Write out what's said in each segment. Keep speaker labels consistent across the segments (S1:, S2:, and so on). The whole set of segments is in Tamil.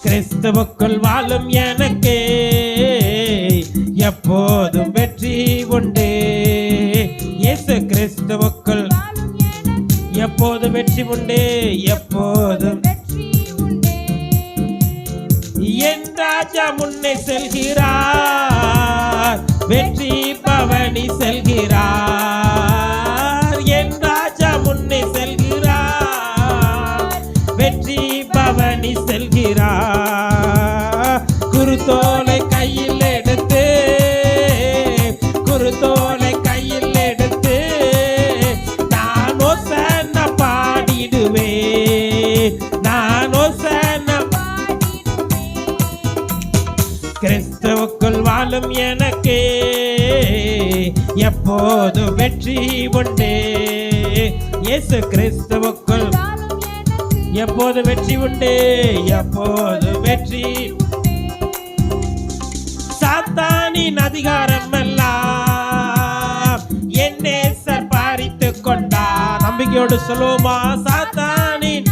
S1: கிறிஸ்துவுக்குள் வாழும் எனக்கு எப்போதும் வெற்றி உண்டு. இயேசு கிறிஸ்துவுக்குள் எப்போதும் வெற்றி உண்டு, எப்போதும். என் ராஜா முன்னே செல்கிறார், வெற்றி பவனி செல்கிறார். என் ராஜா முன்னே செல்கிறார், வெற்றி பவனி செல்கிறார். குருத்தோலை கையில் எடுத்து, குருத்தோலை கையில் எடுத்து நான் ஓசன்னா பாடிடுவேன், நான் ஓசன்னா. கிறிஸ்துவுக்குள் வாழும் எனக்கு எப்போது வெற்றி உண்டு. இயேசு கிறிஸ்துவுக்குள் எப்போது வெற்றி உண்டு, எப்போது வெற்றி. சாத்தானின் அதிகாரம் எல்லாம் என் நேசர் பறித்துக் கொண்டார். நம்பிக்கையோடு சொல்லுவோமா? சாத்தானின்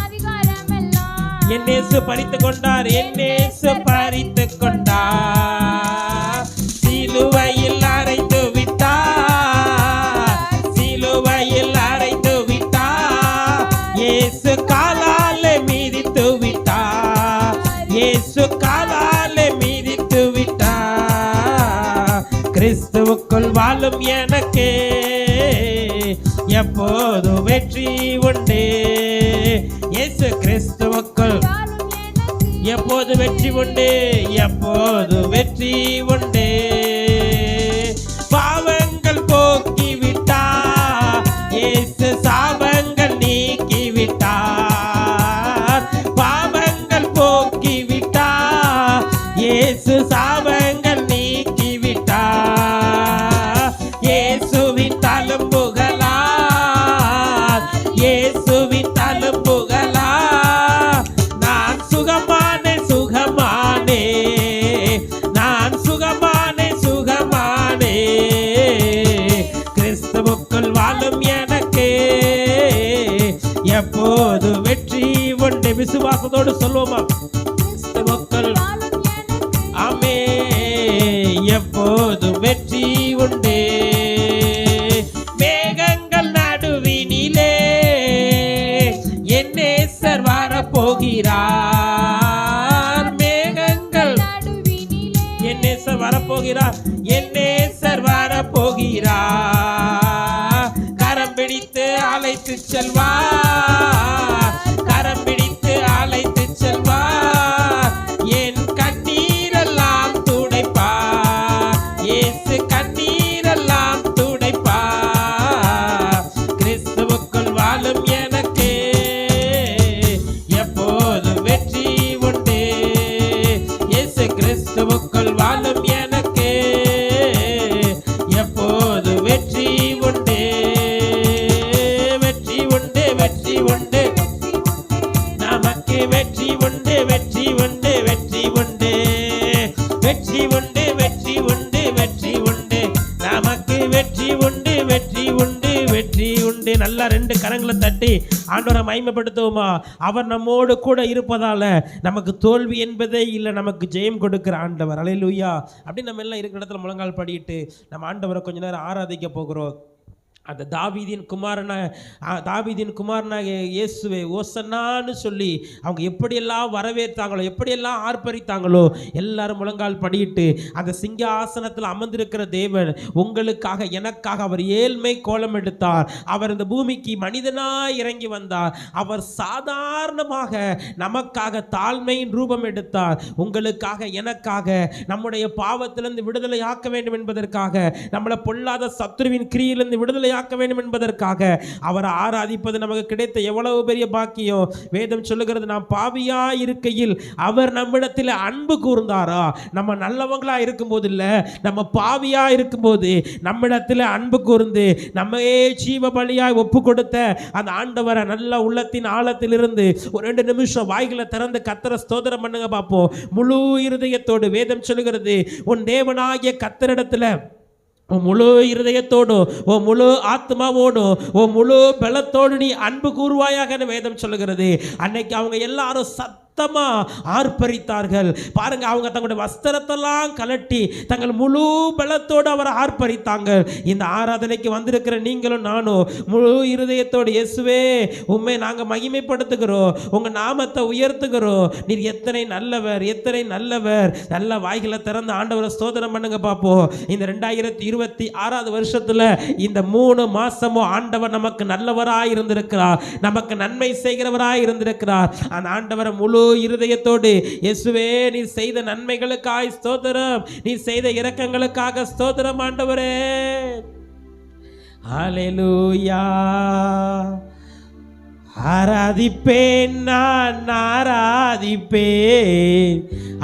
S1: என் நேசு பறித்துக் கொண்டார், என் நேசு பறித்துக் கொண்டார். சிலுவையில் அறைந்து விட்டார், சிலுவையில் அறைந்து விட்டார். இயேசு காலாலே மீதித்து விட்டார், இயேசு காலாலே மீதித்து விட்டார். கிறிஸ்துவுக்குள் வாழும் எனக்கு எப்போது வெற்றி உண்டு. இயேசு கிறிஸ்துவுக்குள் எப்போது வெற்றி உண்டு, எப்போது வெற்றி உண்டு. பாவங்கள் போக்கி விட்டார், இயேசு சாபங்கள் நீக்கி விட்டார். பாவங்கள் போக்கி விட்டார், இயேசு சாபங்கள் நீக்கி விட்டார். இயேசுவின் தழும்புகளால், இயேசுவின் தழும்புகளால் நான் சுகமானே, சுகமானே, நான் சுகமானே, சுகமானே. கிறிஸ்துவுக்குள் வாழும் எனக்கு எப்போது வெற்றி உண்டு. விசுவாசத்தோடு சொல்லுவோமா? கிறிஸ்துவுக்குள் ஆமே எப்போது வெற்றி உண்டு. மேகங்கள் நடுவினிலே என் நேசர் வரப்போகிறார். மேகங்கள் என் நேசர் வரப்போகிறார், என் நேசர் வரப்போகிறார். கரம் பிடித்து அழைத்து செல்வார், கரம் பிடித்து அழைத்து செல்வார். என் கண்ணீரெல்லாம் துடைப்பார், இயேசு கண்ணீரெல்லாம் துடைப்பார். கிறிஸ்துவுக்குள் வாழும் எனக்கு எப்போது வெற்றி உண்டு. இயேசு கிறிஸ்துவுக்குள் வாழும் எனக்கு எப்போது வெற்றி உண்டு. வெற்றி உண்டு, வெற்றி உண்டு, நமக்கு வெற்றி உண்டு, வெற்றி உண்டு, வெற்றி உண்டு, வெற்றி உண்டு, வெற்றி உண்டு, வெற்றி உண்டு, நமக்கு வெற்றி உண்டு, வெற்றி உண்டு, வெற்றி உண்டு. நல்லா ரெண்டு கரங்களை தட்டி ஆண்டவரை மகிமைப்படுத்துவோமா? அவர் நம்மோடு கூட இருப்பதால நமக்கு தோல்வி என்பதே இல்லை, நமக்கு ஜெயம் கொடுக்கிற ஆண்டவர். அல்லேலூயா. அப்படி நம்ம எல்லாம் இருக்கிற இடத்துல முழங்கால் படிட்டு நம்ம ஆண்டவரை கொஞ்ச நேரம் ஆராதிக்க போகிறோம். அந்த தாவீதின் குமாரனாக இயேசுவே ஓசன்னான்னு சொல்லி அவங்க எப்படியெல்லாம் வரவேற்றாங்களோ, எப்படியெல்லாம் ஆர்ப்பரித்தாங்களோ, எல்லாரும் முழங்கால் படியிட்டு அந்த சிங்காசனத்தில் அமர்ந்திருக்கிற தேவன் உங்களுக்காக எனக்காக அவர் ஏழ்மை கோலம் எடுத்தார். அவர் இந்த பூமிக்கு மனிதனாய் இறங்கி வந்தார். அவர் சாதாரணமாக நமக்காக தாழ்மையின் ரூபம் எடுத்தார். உங்களுக்காக எனக்காக நம்முடைய பாவத்திலிருந்து விடுதலை ஆக்க வேண்டும் என்பதற்காக, நம்மளை பொல்லாத சத்துருவின் கிரியிலிருந்து விடுதலை ஆக்க வேண்டும் என்பதற்காக அவரை ஆராதிப்பது நமக்கு கிடைத்த எவ்வளவு பெரிய பாக்கியம். வேதம் சொல்லுகிறது, நாம் பாவியா இருக்கையில் அவர் நம்மிடத்தில் அன்பு கூர்ந்தாரா. நம்ம நல்லவங்களா இருக்கும்போது இல்ல, நம்ம பாவியா இருக்கும்போது நம்மிடத்தில் அன்பு கூர்ந்து நம்மையே ஜீவ பலியாய் ஒப்பு கொடுத்த அந்த ஆண்டவரை நல்ல உள்ளத்தின் ஆழத்திலிருந்து ஒரு 2 நிமிஷம் வாய்களை திறந்து கர்த்தரை ஸ்தோத்திரம் பண்ணுங்க பார்ப்போம். முழு இருதயத்தோடு வேதம் சொல்லுகிறது, உன் தேவனாகிய கர்த்தரிடத்தில் உன் முழு இருதயத்தோடும், உன் முழு ஆத்மாவோடும், உன் முழு பலத்தோடு நீ அன்பு கூறுவாயாக வேதம் சொல்லுகிறது. அன்னைக்கு அவங்க எல்லாரும் சத்தமா ஆர்ப்பரித்தார்கள். பாருங்க, அவங்க தங்களுடைய வஸ்திரத்தெல்லாம் கலட்டி தங்கள் முழு பலத்தோடு அவர் ஆர்ப்பரித்தாங்க. இந்த ஆராதனைக்கு வந்திருக்கிற நீங்களும் நானும் முழு இருதயத்தோடு, இயேசுவே உம்மை நாங்கள் மகிமைப்படுத்துகிறோம், உங்க நாமத்தை உயர்த்துகிறோம், நீர் எத்தனை நல்லவர், எத்தனை நல்லவர். நல்ல வாய்களை திறந்து ஆண்டவரை ஸ்தோத்திரம் பண்ணுங்க பார்ப்போம். இந்த 2026 வருஷத்துல இந்த 3 மாசமும் ஆண்டவர் நமக்கு நல்லவராய் இருந்திருக்கிறார், நமக்கு நன்மை செய்கிறவராய் இருந்திருக்கிறார். அந்த ஆண்டவரை முழு இருதயத்தோடு, இயேசுவே நீர் செய்த நன்மைகளுக்காய் ஸ்தோத்திரம், நீர் செய்த இரக்கங்களுக்காக ஸ்தோத்திரம் ஆண்டவரே. ஹல்லேலூயா. ஆராதிப்பேன், நான் ஆராதிப்பேன்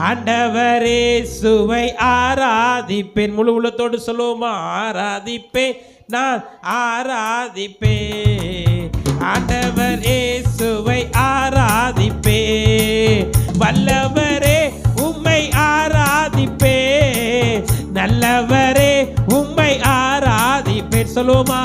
S1: ஆண்டவரே சுவை ஆராதிப்பேன். முழு உள்ளத்தோடு சொல்லுவோமா? ஆராதிப்பேன், நான் ஆராதிப்பேன் ஆண்டவரே சுவை ஆராதிப்பேன். வல்லவரே உம்மை ஆராதிப்பேன், நல்லவரே உம்மை ஆராதிப்பேன். சொல்லுவோமா?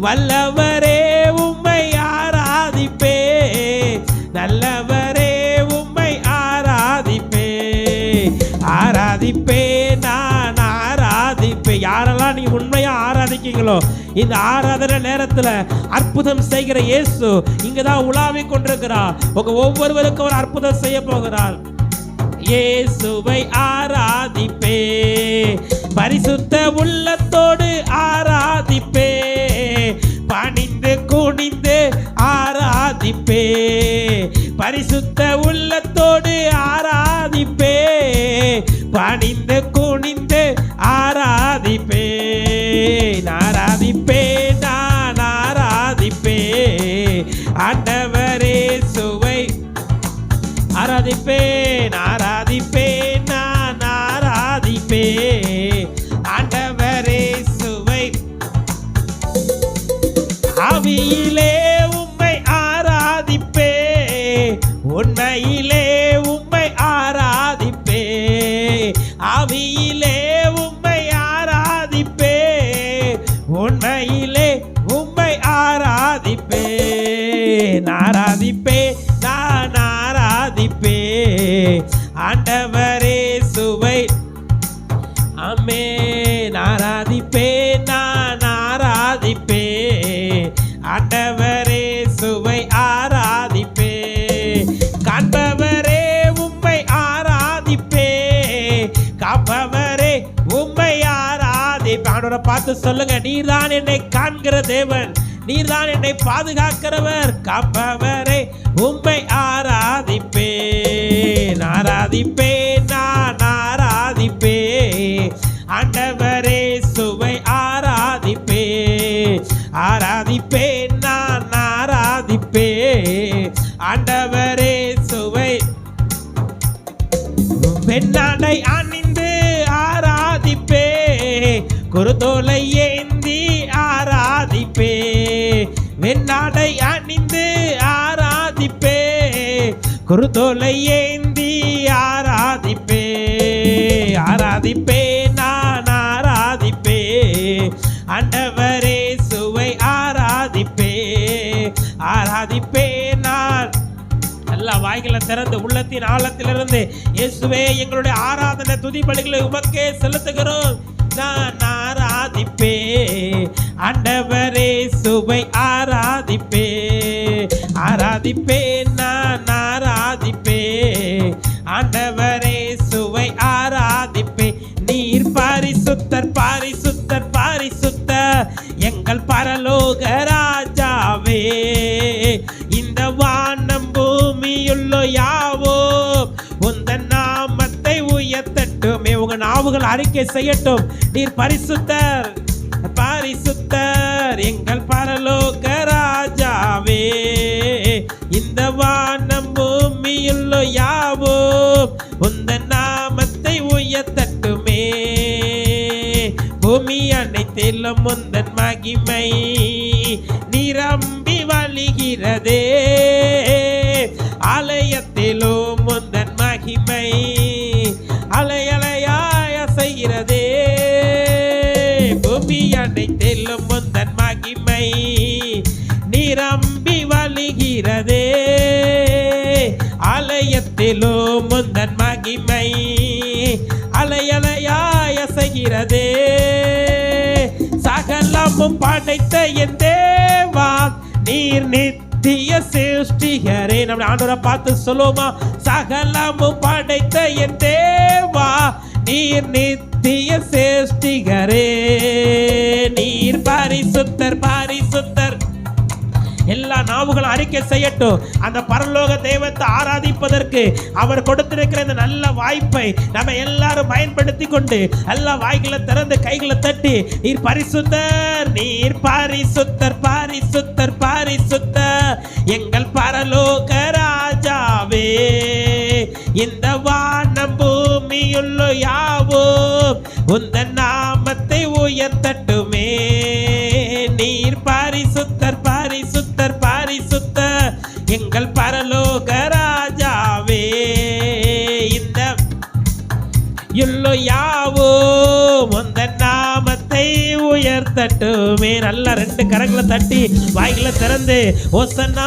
S1: வல்லவரே உம்மை ஆராதிப்பேன், நல்லவரே உம்மை ஆராதிப்பேன். ஆராதிப்பேன், நான் ஆராதிப்பேன். யாரெல்லாம் நீங்க உண்மையா ஆராதிக்கீங்களோ இந்த ஆராதனை நேரத்தில் அற்புதம் செய்கிற இயேசு இங்கதான் உலாவிக் கொண்டிருக்கிறார். உங்க ஒவ்வொருவருக்கும் ஒரு அற்புதம் செய்ய போகிறார். இயேசுவை ஆராதிப்பே, பரிசுத்த உள்ளத்தோடு ஆராதிப்பே, பணிந்து குனிந்து ஆராதிப்பே, பரிசுத்த உள்ளத்தோடு ஆராதிப்பே, பணிந்து குனிந்து ஆராதிப்பே. ஆராதிப்பே, நான் ஆராதிப்பே ஆண்டவரே சுவை ஆராதிப்பேன், ஆராதிப்பேன், நான் ஆராதிப்பேன் ஆண்டவரே சுவை. ஆவியிலே உம்மை ஆராதிப்பே, உண்மையிலே உம்மை ஆராதிப்பே, ஆவியிலே உம்மை ஆராதிப்பே, உண்மையிலே உம்மை ஆராதிப்பே. ஆராதிப்பே, நான் ஆராதிப்பே ஆண்டவரே சுவை. ஆமென். ஆராதிப்பே, நான் ஆராதிப்பே ஆண்டவரே சுவை ஆராதிப்பே. காண்பவரே உம்மை ஆராதிப்பே, காப்பவரே உம்மை ஆராதிப்பே. ஆண்டவரை பார்த்து சொல்லுங்க, நீர்தான் என்னை காண்கிற தேவன், நீர்தான் என்னை பாதுகாக்கிறவர், காப்பவரே உம்மை ஆராதிப்பே. ஆராதிப்பே, நான் ஆராதிப்பே ஆண்டவரே சுவை ஆராதிப்பே. ஆராதிப்பே, நான் ஆராதிப்பே ஆண்டவரே சுவை. பெண்ணாடை அணிந்து ஆராதிப்பே, குருதோலை ஏந்தி ஆராதிப்பே, வெண்ணாடை அணிந்து ஆராதிப்பே, குருதோலை ஏந்தி ஆராதிப்பே. ஆராதிப்பே, நான் ஆராதிப்பே ஆண்டவரே சுவை ஆராதிப்பே. ஆராதிப்பே, நான் எல்லா வாய்களை திறந்து உள்ளத்தின் ஆழத்திலிருந்து, இயேசுவே எங்களுடைய ஆராதனை துதி பலிகளை உமக்கே செலுத்துகிறோம். நான் ஆராதிப்பே ஆண்டவரே சுவை ஆராதிப்பே. ஆராதிப்பே, நான் ஆராதிப்பே ஆண்டவரே சுவை ஆராதிப்பே. நீர் பரிசுத்தர், பரிசுத்தர், பரிசுத்தர் எங்கள் பரலோக ராஜாவே. இந்த வானம் பூமியுள்ள யாவோ உந்தன் நாமத்தை உயர்த்தட்டுமே. உங்க நாவுகள் அறிக்கை செய்யட்டும், நீர் பரிசுத்தர், பரிசுத்தர் எங்கள் பரலோக ராஜாவே. இந்த வானம் பூமியுள்ள யாவோ உந்தன் நாமத்தை உயர்த்தட்டுமே. பூமி அனைத்திலும் உந்தன் மகிமை நிரம்பி வழிகிறதே, ஆலயத்திலும் உந்தன் மகிமை அலையலையாய் அசைகிறதே. பூமி அனைத்திலும் உந்தன் மகிமை நிரம்பி வழிகிறதே, ஆலயத்தில் மகிமை அலையலையாய் அசைகிறதே. சகலமும் படைத்த என் தேவா நீர் நித்திய சிருஷ்டிகரே. நம்ம ஆண்டவரை பார்த்து சொல்லுவோமா? சகலமும் படைத்த என் தேவா நீர் நித்திய சிருஷ்டிகரே. நீர் பரிசுத்தர் பரிசுத்தர். எல்லா நாவுகளும் அறிக்கை செய்யட்டும். அந்த பரலோக தெய்வத்தை ஆராதிப்பதற்கு அவர் கொடுத்திருக்கிற இந்த நல்ல வாய்ப்பை நம்ம எல்லாரும் பயன்படுத்தி கொண்டு எல்லா வாய்களை திறந்து கைகளை தட்டி நீர் பரிசுத்தர் நீர் பரிசுத்தர் பரிசுத்தர் பரிசுத்தர் எங்கள் பரலோக ராஜாவே. இந்த வானம் பூமியுள்ள யாவும் உந்தன் நாமத்தை உயர்த்தட்டுமே. நீர் பரிசுத்தர் பரிசுத்தர் பரிசுத்தர் எங்கள் பரலோக ராஜாவே. இந்த யாவும் உந்தன் நாமத்தை உயர்த்தட்டுமே. நல்ல ரெண்டு கரங்களை தட்டி வாய்களை திறந்து ஓசன்னா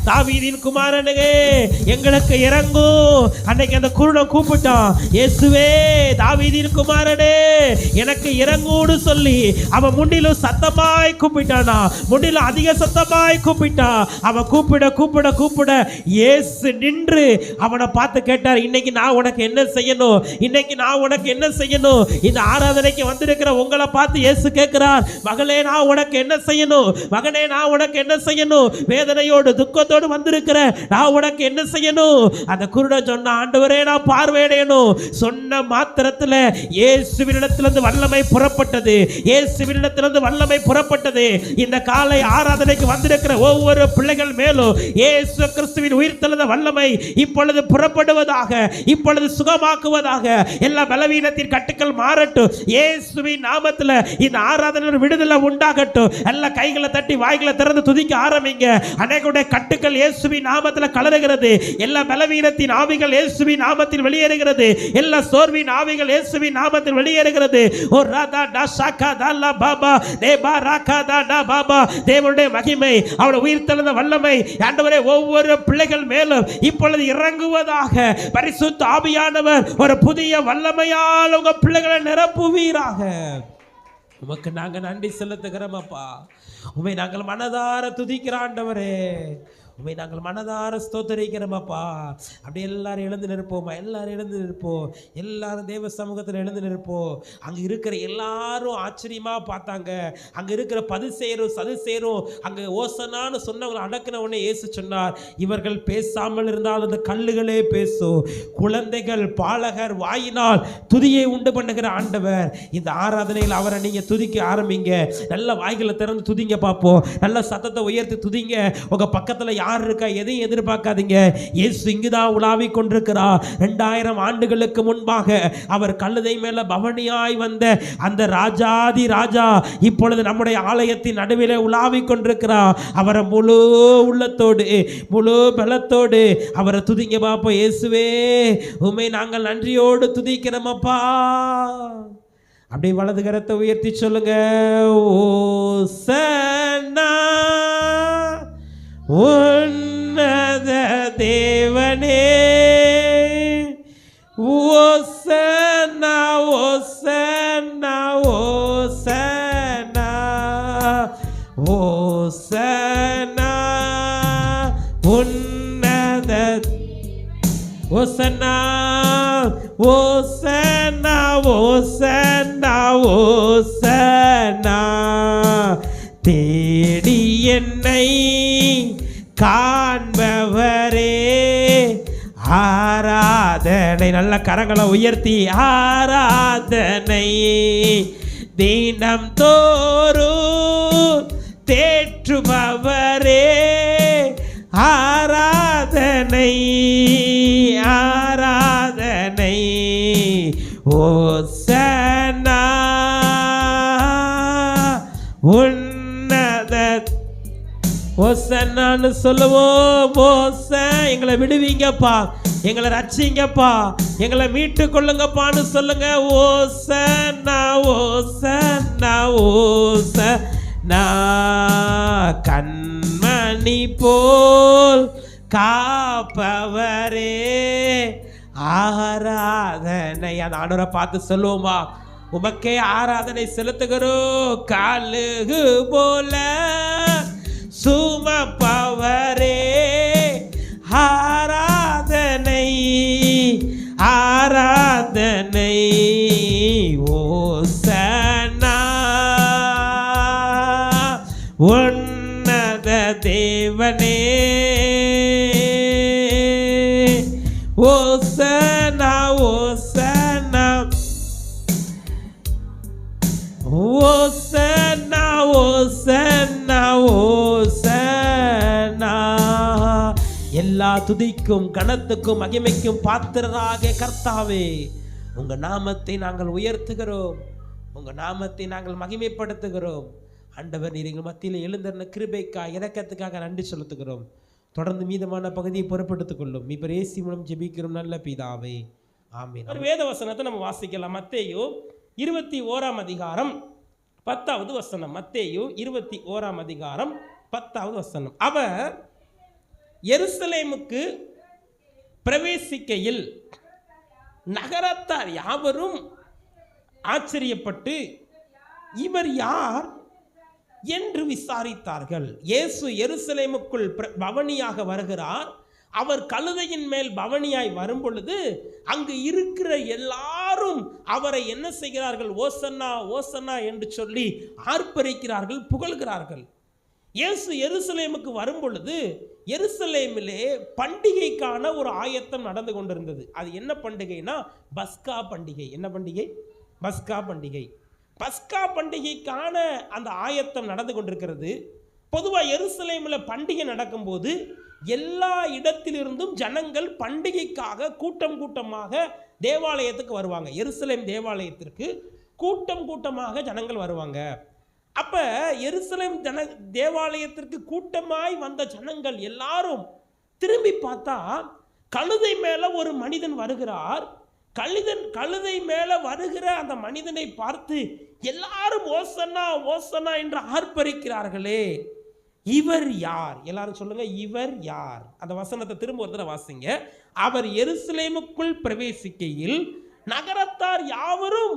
S1: தாவீதின் குமாரனுக்கு எங்களுக்கு இறங்கும். அன்னைக்கு அந்த குருடன் கூப்பிட்டான், இயேசுவே தாவீதின் குமாரனே எனக்கு இறங்கும்னு சொல்லி அவன் முண்டிலும் சத்தமாய் கூப்பிட்டானா. முண்டிலும் அதிக சத்தமாய் கூப்பிட்டான். அவன் கூப்பிட கூப்பிட கூப்பிட இயேசு நின்று அவனை பார்த்து கேட்டார், இன்னைக்கு நான் உனக்கு என்ன செய்யணும்? இன்னைக்கு நான் உனக்கு என்ன செய்யணும்? இந்த ஆராதனைக்கு வந்திருக்கிற உங்களை பார்த்து இயேசு கேட்கிறார், மகளே நான் உனக்கு என்ன செய்யணும்? மகனே நான் உனக்கு என்ன செய்யணும்? வேதனையோடு துக்கத்தோடு வந்திருக்கிற நான் உனக்கு என்ன செய்யணும்? அந்த குருடன் சொன்ன, ஆண்டவரே நான் பார்வையடையணும். சொன்ன மாத்திரத்தில் இயேசுவினிடத்திலிருந்து வல்லமை புறப்பட்டது. இயேசுவினிடத்திலிருந்து வல்லமை புறப்பட்டது. இந்த காலை ஆராதனைக்கு வந்திருக்கிற ஒவ்வொரு பிள்ளைகள் மேலும் இயேசு கிறிஸ்துவின் உயிர்த்தெழுந்த வல்லமை இப்பொழுது புறப்படுவதாக, இப்பொழுது சுகமாக்குவதாக. எல்லா பலவீனத்தின் கட்டுக்கள் மாறட்டும் இயேசுவின் நாமத்தில். இந்த ஆராதனை விடுதலை உண்டாகட்டும். எல்லா கைகளை தட்டி வாய்களை திறந்து துதிக்க ஆரம்பிங்க. அநேகருடைய கட்டுக்கள் இயேசுவின் நாமத்தில் கலருகிறது. எல்லா பலவீனத்தின் ஆவிகள் இயேசுவின் நாமத்தில் வெளியேறுகிறது. எல்லா சோர்வின் ஆவிகள் இயேசுவின் நாமத்தில் வெளியேறுகிறது. ஓ ராதா டா ஷாகா தாலா பாபா தேபா ராகா தா பாபா. தேவனுடைய மகிமை அவருடைய உயிர்த்தெழுந்த வல்லமை ஆண்டவரே ஒவ்வொரு பிள்ளைகள் மேலும் இப்பொழுது இறங்குவதாக. பரிசுத்த ஆவியானவர் ஒரு புதிய வல்லமையால் உங்க பிள்ளைகளை நிரப்புவீராக. உமக்கு நாங்க நன்றி செலுத்துகிறோம் அப்பா. உம்மை நாங்கள் மனதார துதிக்கிற ஆண்டவரே. உண்மை நாங்கள் மனதார ஸ்தோத்தரிக்கிறோமாப்பா. அப்படி எல்லாரும் எழுந்து நிற்போமா? எல்லாரும் எழுந்து நிற்போம். எல்லாரும் தேவ சமூகத்தில் எழுந்து நிற்போம். அங்கே இருக்கிற எல்லாரும் ஆச்சரியமாக பார்த்தாங்க. அங்கே இருக்கிற பதுசேரும் சதுசேரும் அங்கே ஓசனான்னு சொன்னவங்களை அடக்கின உடனே இயேசு சொன்னார், இவர்கள் பேசாமல் இருந்தால் அந்த கல்லுகளே பேசும். குழந்தைகள் பாலகர் வாயினால் துதியை உண்டு பண்ணுகிற ஆண்டவர். இந்த ஆராதனையில் அவரை நீங்கள் துதிக்க ஆரம்பிங்க. நல்ல வாய்களை திறந்து துதிங்க பார்ப்போம். நல்ல சத்தத்தை உயர்த்தி துதிங்க. உங்கள் பக்கத்தில் யார் இருக்கா எதையும் எதிர்பார்க்காதீங்க. இயேசு இங்குதான் உலாவி கொண்டிருக்கிறார். 2000 ஆண்டுகளுக்கு முன்பாக அவர் கழுதை மேல பவனியாய் வந்த அந்த ராஜாதி ராஜா இப்பொழுது நம்முடைய ஆலயத்தின் நடுவிலே உலாவி கொண்டிருக்கிறார். அவரை முழு உள்ளத்தோடு முழு பலத்தோடு அவரை துதிங்க பாப்போம். இயேசுவே உம்மை நாங்கள் நன்றியோடு துதிக்கிறோமப்பா. அப்படியே வலது கரத்தை உயர்த்தி சொல்லுங்க, ஓசன்னா உன்னத தேவனே, ஓசன்னா ஓசன்னா ஓசன்னா ஓசன்னா உன்னத ஓசன்னா ஓசன்னா ஓசன்னா ஓசன்னா. தேடி என்னை காண்பவரே ஆராதனை. நல்ல கரங்களை உயர்த்தி ஆராதனை. தினம் தோறும் தேற்றுபவரே ஆராதனை ஆராதனை. ஓசன்னா உன்னத ஓசன்னான்னு சொல்லுவோம். ஓசன் எங்களை விடுவீங்கப்பா, எங்களை ரட்சிங்கப்பா, எங்களை மீட்டு கொள்ளுங்கப்பான்னு சொல்லுங்க. ஓசன்னா ஓசன்னா ஓசன்னா. கண்மணி போல் காப்பவரே ஆராதனை. அந்த ஆண்டவரை பார்த்து சொல்லுவோமா, உமக்கே ஆராதனை செலுத்துகிறோம். கழுகு போல சுமப்பவரே ஆராதனை, ஆராதனை. ஓசன்னா உன்னத தேவனே, ஓசன்னா ஓசன்னா ஓசன்னா ஓசன்னா ஓசன்னா. எல்லா துதிக்கும் கனத்துக்கும் மகிமைக்கும் பாத்திரராக கர்த்தாவே, உங்க நாமத்தை நாங்கள் உயர்த்துகிறோம், உங்க நாமத்தை நாங்கள் மகிமைப்படுத்துகிறோம். ஆண்டவர், நீர் எங்கள் மத்தியில் எழுந்திருந்த கிருபைக்காக இரக்கத்துக்காக நன்றி செலுத்துகிறோம். தொடர்ந்து மீதமான பகுதியை பொறுப்படுத்திக் கொள்ளும். இப்ப இயேசு மூலம் ஜெபிக்கிறோம் நல்ல பிதாவே, ஆமென். ஒரு வேத வசனத்தை நம்ம வாசிக்கலாம். மத்தேயு 21ஆம் அதிகாரம் 10வது வசனம். மத்தேயு 21ஆம் அதிகாரம் 10வது வசனம். அவர் எருசலேமுக்கு பிரவேசிக்கையில் நகரத்தார் யாவரும் ஆச்சரியப்பட்டு இவர் யார் என்று விசாரித்தார்கள். இயேசு எருசலேமுக்குள் பவனியாக வருகிறார். அவர் கழுதையின் மேல் பவனியாய் வரும் பொழுது அங்கு இருக்கிற எல்லாரும் அவரை என்ன செய்கிறார்கள்? ஓசன்னா ஓசன்னா என்று சொல்லி ஆர்ப்பரிக்கிறார்கள், புகழ்கிறார்கள். இயேசு எருசலேமுக்கு வரும் பொழுது எருசலேமிலே பண்டிகைக்கான ஒரு ஆயத்தம் நடந்து கொண்டிருந்தது. அது என்ன பண்டிகைனா பஸ்கா பண்டிகை. என்ன பண்டிகை? பஸ்கா பண்டிகை. பஸ்கா பண்டிகைக்கான அந்த ஆயத்தம் நடந்து கொண்டிருக்கிறது. பொதுவாக எருசலேமில் பண்டிகை நடக்கும்போது எல்லா இடத்திலிருந்தும் ஜனங்கள் பண்டிகைக்காக கூட்டம் கூட்டமாக தேவாலயத்துக்கு வருவாங்க. எருசலேம் தேவாலயத்திற்கு கூட்டம் கூட்டமாக ஜனங்கள் வருவாங்க. அப்ப எருசலேம் தேவாலயத்திற்கு கூட்டமாய் வந்த ஜனங்கள் எல்லாரும் திரும்பி பார்த்தா கழுதை மேல ஒரு மனிதன் வருகிறார். கழுதை மேல வருகிற அந்த மனிதனை பார்த்து எல்லாரும் ஓசன்னா ஓசன்னா என்று ஆர்ப்பரிக்கிறார்களே, இவர் யார்? எல்லாரும் சொல்லுங்க, இவர் யார்? அந்த வசனத்தை திரும்ப ஒரு தடவை வாசிங்க. அவர் எருசலேமுக்குள் பிரவேசிக்கையில் நகரத்தார் யாவரும்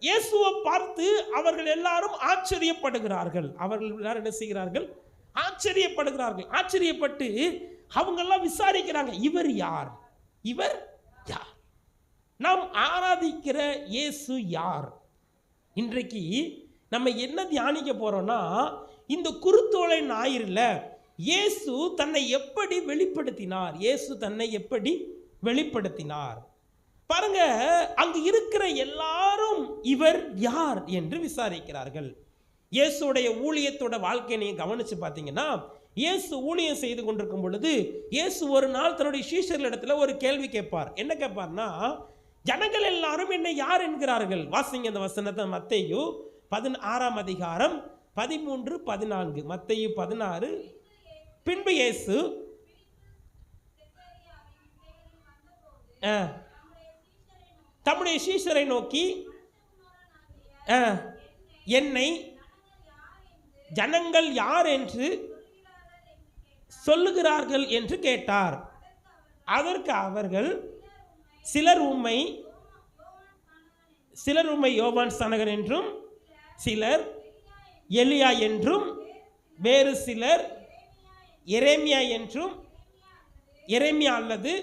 S1: இயேசுவை பார்த்து அவர்கள் எல்லாரும் ஆச்சரியப்படுகிறார்கள். அவர்கள் எல்லாரும் என்ன செய்கிறார்கள்? ஆச்சரியப்படுகிறார்கள். ஆச்சரியப்பட்டு அவங்க எல்லாம் விசாரிக்கிறாங்க, இவர் யார்? இவர் யார்? நாம் ஆராதிக்கிற இயேசு யார்? இன்றைக்கு நம்ம என்ன தியானிக்க போறோம்னா, இந்த குருத்தோலை ஞாயிறுல இயேசு தன்னை எப்படி வெளிப்படுத்தினார்? இயேசு தன்னை எப்படி வெளிப்படுத்தினார்? பாருங்க, அங்கு இருக்கிற எல்லாரும் இவர் யார் என்று விசாரிக்கிறார்கள். இயேசுடைய ஊழியத்தோட வாழ்க்கையை நீங்க கவனிச்சு பார்த்தீங்கன்னா, இயேசு ஊழியம் செய்து கொண்டிருக்கும் பொழுது இயேசு ஒரு நாள் தன்னுடைய சீஷர்களிடத்துல ஒரு கேள்வி கேட்பார். என்ன கேட்பார்னா, ஜனங்கள் எல்லாரும் என்னை யார் என்கிறார்கள்? வாசிங்க அந்த வசனத்தை. மத்தேயு 16ஆம் அதிகாரம் 13-14. மத்தேயு 16. பின்பு இயேசு தம்முடைய சீஷரை நோக்கி என்னை ஜனங்கள் யார் என்று சொல்லுகிறார்கள் என்று கேட்டார். அதற்கு அவர்கள், சிலர் உம்மை யோவான் ஸ்நானகன் என்றும், சிலர் எலியா என்றும், வேறு சிலர் எரேமியா என்றும், எரேமியா அல்லது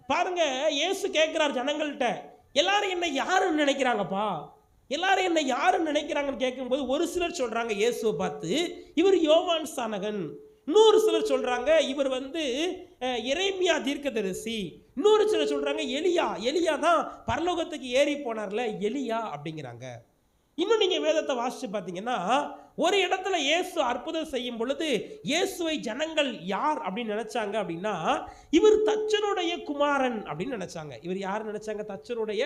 S1: பாருங்க, இயேசு கேட்கிறார் ஜனங்கள்கிட்ட, எல்லாரும் என்ன யாருன்னு நினைக்கிறாங்கப்பா? எல்லாரும் என்ன யாருன்னு நினைக்கிறாங்கன்னு கேட்கும்போது ஒரு சிலர் சொல்றாங்க இயேசுவை பார்த்து, இவர் யோவான் ஸ்நானகன். இன்னொரு சிலர் சொல்றாங்க இவர் எரேமியா தீர்க்கதரிசி. இன்னொரு சிலர் சொல்றாங்க எலியா தான் பரலோகத்துக்கு ஏறி போனார்ல, எலியா அப்படிங்கிறாங்க. இன்னும் நீங்க வேதத்தை வாசிச்சு பார்த்தீங்கன்னா, ஒரு இடத்துல இயேசு அற்புதம் செய்யும் பொழுது இயேசுவை ஜனங்கள் யார் அப்படின்னு நினைச்சாங்க அப்படின்னா, இவர் தச்சனுடைய குமாரன் அப்படின்னு நினைச்சாங்க. இவர் யார் நினைச்சாங்க? தச்சனுடைய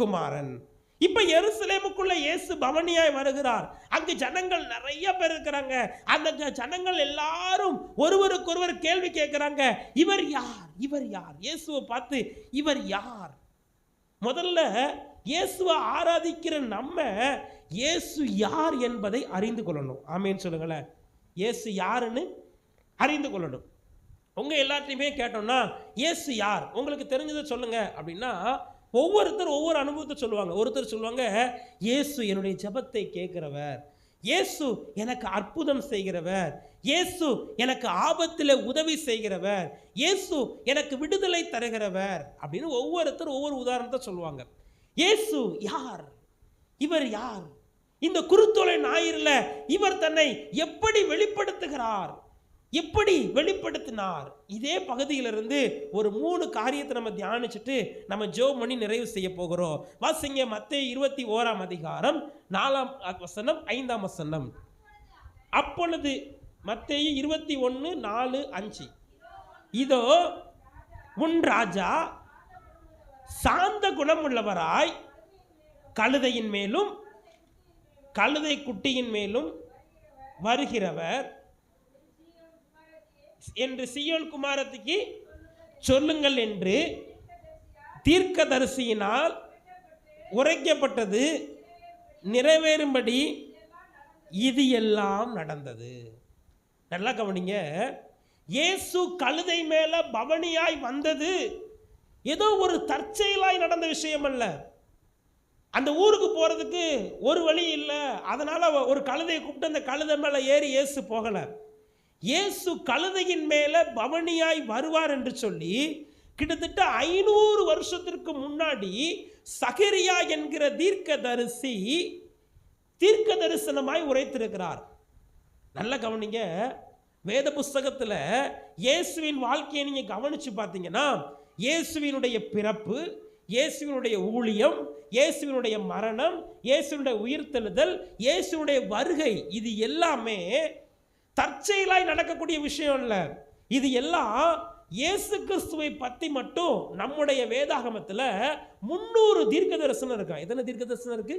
S1: குமாரன். இப்ப எருசலேமுக்குள்ள இயேசு பவனியாய் வருகிறார். அங்கு ஜனங்கள் நிறைய பேர் இருக்கிறாங்க. அந்த ஜனங்கள் எல்லாரும் ஒருவருக்கொருவர் கேள்வி கேட்கிறாங்க, இவர் யார்? இவர் யார்? இயேசுவை பார்த்து இவர் யார்? முதல்ல இயேசுவை ஆராதிக்கிற நம்ம இயேசு யார் என்பதை அறிந்து கொள்ளணும். ஆமேன்னு சொல்லுங்களேன். இயேசு யாருன்னு அறிந்து கொள்ளணும். உங்க எல்லாத்தையுமே கேட்டோம்னா இயேசு யார், உங்களுக்கு தெரிஞ்சதை சொல்லுங்க அப்படின்னா ஒவ்வொருத்தர் ஒவ்வொரு அனுபவத்தை சொல்லுவாங்க. ஒருத்தர் சொல்லுவாங்க, இயேசு என்னுடைய ஜெபத்தை கேட்கிறவர், இயேசு எனக்கு அற்புதம் செய்கிறவர், இயேசு எனக்கு ஆபத்தில் உதவி செய்கிறவர், இயேசு எனக்கு விடுதலை தருகிறவர் அப்படின்னு ஒவ்வொருத்தர் ஒவ்வொரு உதாரணத்தை சொல்லுவாங்க. இயேசு யார், இவர் யார், இந்த குருத்தோலை ஞாயிறுல இவர் தன்னை எப்படி வெளிப்படுத்துகிறார், எப்படி வெளிப்படுத்தினார்? இதே பகுதியிலிருந்து ஒரு 3 காரியத்தை நம்ம தியானிச்சுட்டு நம்ம ஜெபம் பண்ணி நிறைவு செய்ய போகிறோம். வாசிங்க மத்தேயு 21ஆம் அதிகாரம் 4ஆம் வசனம் 5ஆம் வசனம். அப்பொழுது மத்தேயு 21:4-5. இதோ உன் ராஜா சாந்த குணமுள்ளவராய் கழுதையின் மேலும் கழுதை குட்டியின் மேலும் வருகிறவர் என்று சீயோன் குமாரத்திக்கு சொல்லுங்கள் என்று தீர்க்கதரிசியினால் உரைக்கப்பட்டது நிறைவேறும்படி இது எல்லாம் நடந்தது. நல்லா கவனிங்க. இயேசு கழுதை மேல பவனியாய் வந்தது ஏதோ ஒரு தற்செயலாய் நடந்த விஷயம் அல்ல. அந்த ஊருக்கு போறதுக்கு ஒரு வழி இல்லை, அதனால ஒரு கழுதையை கூப்பிட்டு அந்த கழுதை மேல ஏறி இயேசு போகல. இயேசு கழுதையின் மேல பவனியாய் வருவார் என்று சொல்லி கிட்டத்தட்ட 500 வருஷத்திற்கு முன்னாடி சகரியா என்கிற தீர்க்கதரிசி தீர்க்க தரிசனமாய் உரைத்திருக்கிறார். நல்ல கவனிங்க. வேத புஸ்தகத்தில் இயேசுவின் வாழ்க்கையை நீங்க கவனிச்சு பார்த்தீங்கன்னா இயேசுவினுடைய பிறப்பு, இயேசுவினுடைய ஊழியம், இயேசுவினுடைய மரணம், இயேசுவினுடைய உயிர்த்தெழுதல், இயேசுவினுடைய வருகை, இது எல்லாமே தற்செயலாய் நடக்கக்கூடிய விஷயம் இல்லை. இது எல்லாம் இயேசு கிறிஸ்துவை பற்றி மட்டும் நம்முடைய வேதாகமத்தில் 300 தீர்க்க தரிசனம் இருக்கா. எத்தனை தீர்க்க தரிசனம் இருக்கு?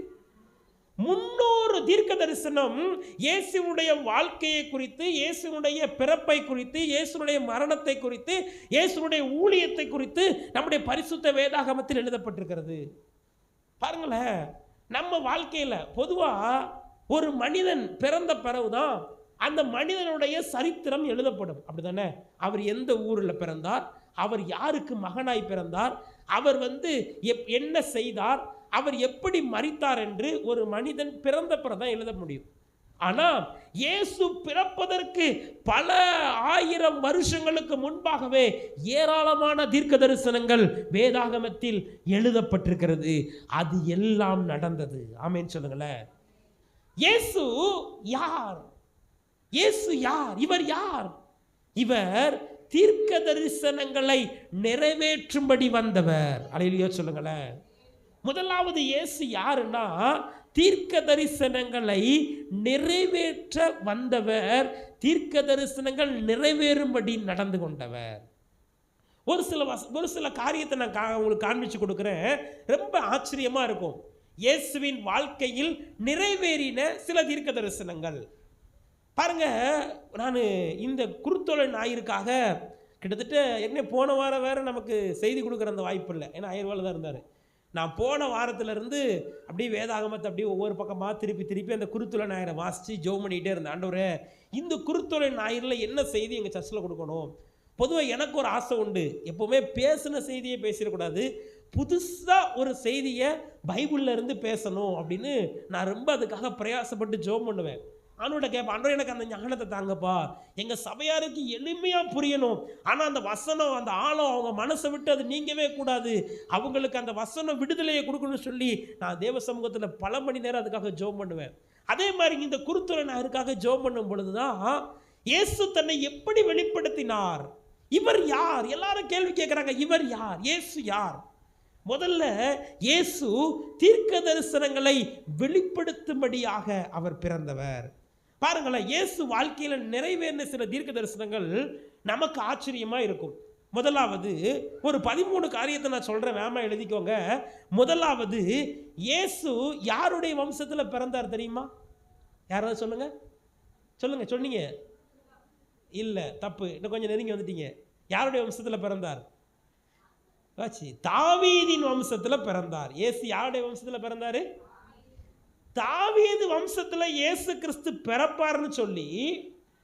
S1: 300 தீர்க்க தரிசனம் இயேசுனுடைய வாழ்க்கையை குறித்து, இயேசுனுடைய பிறப்பை குறித்து, இயேசுனுடைய மரணத்தை குறித்து, இயேசுனுடைய ஊழியத்தை குறித்து நம்முடைய பரிசுத்த வேதாகமத்தில் எழுதப்பட்டிருக்கிறது. பாருங்களேன், நம்ம வாழ்க்கையில் பொதுவாக ஒரு மனிதன் பிறந்த பிறகுதான் அந்த மனிதனுடைய சரித்திரம் எழுதப்படும். அப்படிதானே? அவர் எந்த ஊரில் பிறந்தார், அவர் யாருக்கு மகனாய் பிறந்தார், அவர் என்ன செய்தார், அவர் எப்படி மரித்தார் என்று ஒரு மனிதன் பிறந்த பிறதான் எழுத முடியும். ஆனால் இயேசு பிறப்பதற்கு பல 1000 வருஷங்களுக்கு முன்பாகவே ஏராளமான தீர்க்க தரிசனங்கள் வேதாகமத்தில் எழுதப்பட்டிருக்கிறது. அது எல்லாம் நடந்தது. ஆமென் சொல்லுங்களேன். இயேசு யார்? இயேசு யார்? இவர் யார்? இவர் தீர்க்க தரிசனங்களை நிறைவேற்றும்படி வந்தவர். அல்லேலூயா சொல்லுங்களேன். முதலாவது இயேசு யாருன்னா தீர்க்க தரிசனங்களை நிறைவேற்ற வந்தவர், தீர்க்க தரிசனங்கள் நிறைவேறும்படி நடந்து கொண்டவர். ஒரு சில காரியத்தை நான் உங்களுக்கு காண்பிச்சு கொடுக்குறேன். ரொம்ப ஆச்சரியமா இருக்கும். இயேசுவின் வாழ்க்கையில் நிறைவேறின சில தீர்க்க தரிசனங்கள் பாருங்க. நான் இந்த குருத்தோலை ஞாயிறுக்காக கிட்டத்தட்ட என்ன போன வாரம் வேற நமக்கு செய்தி கொடுக்குற அந்த வாய்ப்பு இல்லை, ஏன்னா அயர்வாள் தான் இருந்தார். நான் போன வாரத்திலிருந்து அப்படியே வேதாகமத்தை அப்படியே ஒவ்வொரு பக்கமாக திருப்பி அந்த குருத்தோலை ஞாயிறை வாசித்து ஜெபம் பண்ணிகிட்டே இருந்தேன். ஆண்டவரே, இந்த குருத்தோலை ஞாயிறில் என்ன செய்தி எங்கள் சர்ச்சில் கொடுக்கணும்? பொதுவாக எனக்கு ஒரு ஆசை உண்டு, எப்போவுமே பேசின செய்தியை பேசிடக்கூடாது, புதுசாக ஒரு செய்தியை பைபிளில் இருந்து பேசணும் அப்படின்னு நான் ரொம்ப அதுக்காக பிரயாசப்பட்டு ஜெபம் பண்ணுவேன். ஆண்டவர்கிட்ட கேட்பேன், ஆண்டவரே எனக்கு அந்த ஞானத்தை தாங்கப்பா, எங்கள் சபையாருக்கு எளிமையாக புரியணும், ஆனால் அந்த வசனம், அந்த ஆழம் அவங்க மனசை விட்டு அது நீங்கவே கூடாது, அவங்களுக்கு அந்த வசனம் விடுதலையை கொடுக்கணும்னு சொல்லி நான் தேவ சமூகத்தில் பல மணி நேரம் அதுக்காக ஜெபம் பண்ணுவேன். அதே மாதிரி இந்த குருத்தோலை நான் அதுக்காக ஜெபம் பண்ணும் பொழுது தான் இயேசு தன்னை எப்படி வெளிப்படுத்தினார், இவர் யார்? எல்லாரும் கேள்வி கேட்குறாங்க, இவர் யார்? இயேசு யார்? முதல்ல இயேசு தீர்க்க தரிசனங்களை வெளிப்படுத்தும்படியாக அவர் பிறந்தவர். பாருங்களேன், இயேசு வாழ்க்கையில் நிறைவேறின சில தீர்க்க தரிசனங்கள் நமக்கு ஆச்சரியமா இருக்கும். முதலாவது ஒரு 13 காரியத்தை நான் சொல்றேன், வேமா எழுதிக்கோங்க. முதலாவது, இயேசு யாருடைய வம்சத்தில் பிறந்தார் தெரியுமா? யாராவது சொல்லுங்க. சொன்னீங்க இல்லை, தப்பு, இன்னும் கொஞ்சம் நெருங்கி வந்துட்டீங்க. யாருடைய வம்சத்தில் பிறந்தார்? தாவீதின் வம்சத்தில் பிறந்தார். இயேசு யாருடைய வம்சத்தில் பிறந்தாரு? தாவீது வம்சத்தில் இயேசு கிறிஸ்து பிறப்பார்னு சொல்லி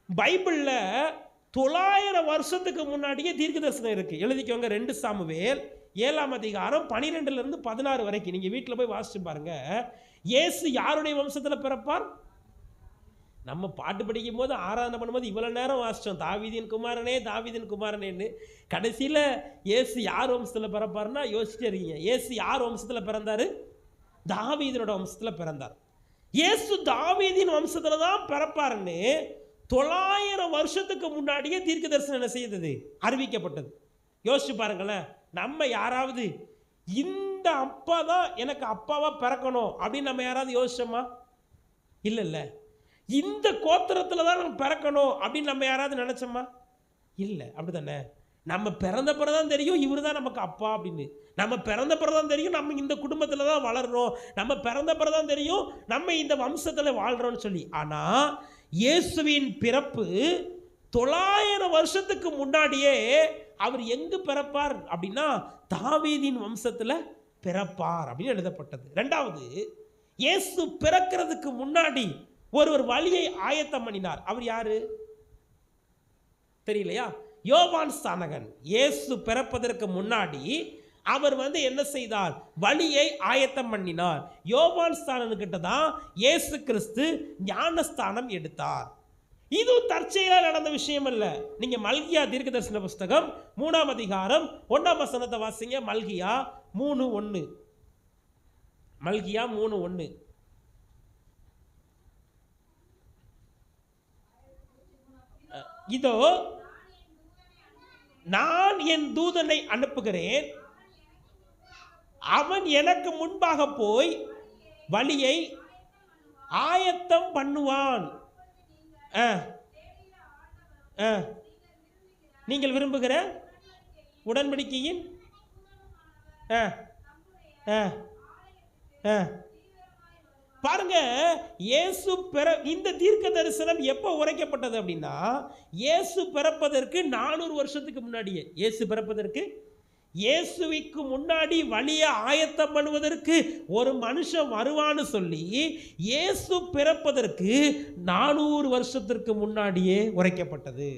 S1: பைபிளில் 900 வருஷத்துக்கு முன்னாடியே தீர்க்க தரிசனம் இருக்கு. எழுதிக்கோங்க. 2 சாமுவேல் 7ஆம் அதிகாரம் 12 - 16 வரைக்கும் நீங்க வீட்டில் போய் வாசிச்சு பாருங்க. இயேசு யாருடைய வம்சத்தில் பிறப்பார்? நம்ம பாட்டு படிக்கும் போது ஆராதனை பண்ணும்போது இவ்வளவு நேரம் வாசிச்சோம், தாவீதின் குமாரனே தாவீதின் குமாரனேன்னு. கடைசியில் இயேசு யார் வம்சத்தில் பிறப்பார்னா யோசிச்சுட்டே இருக்கீங்க. இயேசு யார் வம்சத்தில் பிறந்தாரு? தாவீதினோட வம்சத்தில் பிறந்தார். இயேசு தாவீதின் வம்சத்தில் தான் பிறப்பாருன்னு 900 வருஷத்துக்கு முன்னாடியே தீர்க்க தரிசனம் என்ன செய்தது? அறிவிக்கப்பட்டது. யோசிச்சு பாருங்களேன். நம்ம யாராவது இந்த அப்பா தான் எனக்கு அப்பாவா பிறக்கணும் அப்படின்னு நம்ம யாராவது யோசிச்சோமா? இல்ல. இந்த கோத்திரத்தில் தான் நம்ம பிறக்கணும் அப்படின்னு நம்ம யாராவது நினைச்சோமா? இல்லை. அப்படித்தானே? நம்ம பிறந்த பிறதான் தெரியும் இவர் தான் நமக்கு அப்பா அப்படின்னு. நம்ம பிறந்த பிறதான் தெரியும் நம்ம இந்த குடும்பத்தில் தான் வளர்றோம், நம்ம பிறந்த பிறதான் தெரியும் நம்ம இந்த வம்சத்தில் வாழ்கிறோம்னு சொல்லி. ஆனால் இயேசுவின் பிறப்பு 900 வருஷத்துக்கு முன்னாடியே அவர் எங்கு பிறப்பார் அப்படின்னா தாவீதின் வம்சத்தில் பிறப்பார் அப்படின்னு எழுதப்பட்டது. ரெண்டாவது, இயேசு பிறக்கிறதுக்கு முன்னாடி ஒருவர் வழியை ஆயத்தம் பண்ணினார். அவர் யாரு தெரியலையா? யோவான் ஸ்நானகன். இயேசு பிறப்பதற்கு முன்னாடி அவர் என்ன செய்தார்? வழியை ஆயத்தம் பண்ணினார். யோவான் ஸ்நானன்கிட்ட தான் இயேசு கிறிஸ்து ஞானஸ்தானம் எடுத்தார். இது தற்செயலா நடந்த விஷயம் அல்ல. நீங்க மல்கியா தீர்க்கதரிசன புஸ்தகம் 3ஆம் அதிகாரம் 1ஆம் வசனத்தை வாசிங்க. மல்கியா 3:1. மல்கியா 3:1. இதோ நான் என் தூதனை அனுப்புகிறேன், அவன் எனக்கு முன்பாக போய் வழியை ஆயத்தம் பண்ணுவான். நீங்கள் விரும்புகிற உடன்படிக்கையின் பாருங்க. இயேசு இந்த தீர்க்க தரிசனம் எப்போ உரைக்கப்பட்டது அப்படின்னா இயேசு பிறப்பதற்கு 400 வருஷத்துக்கு முன்னாடியே. இயேசு பிறப்பதற்கு இயேசுவுக்கு முன்னாடி வழியை ஆயத்தம் பண்ணுவதற்கு ஒரு மனுஷன் வருவான்னு சொல்லி இயேசு பிறப்பதற்கு 400 வருஷத்திற்கு முன்னாடியே உரைக்கப்பட்டது.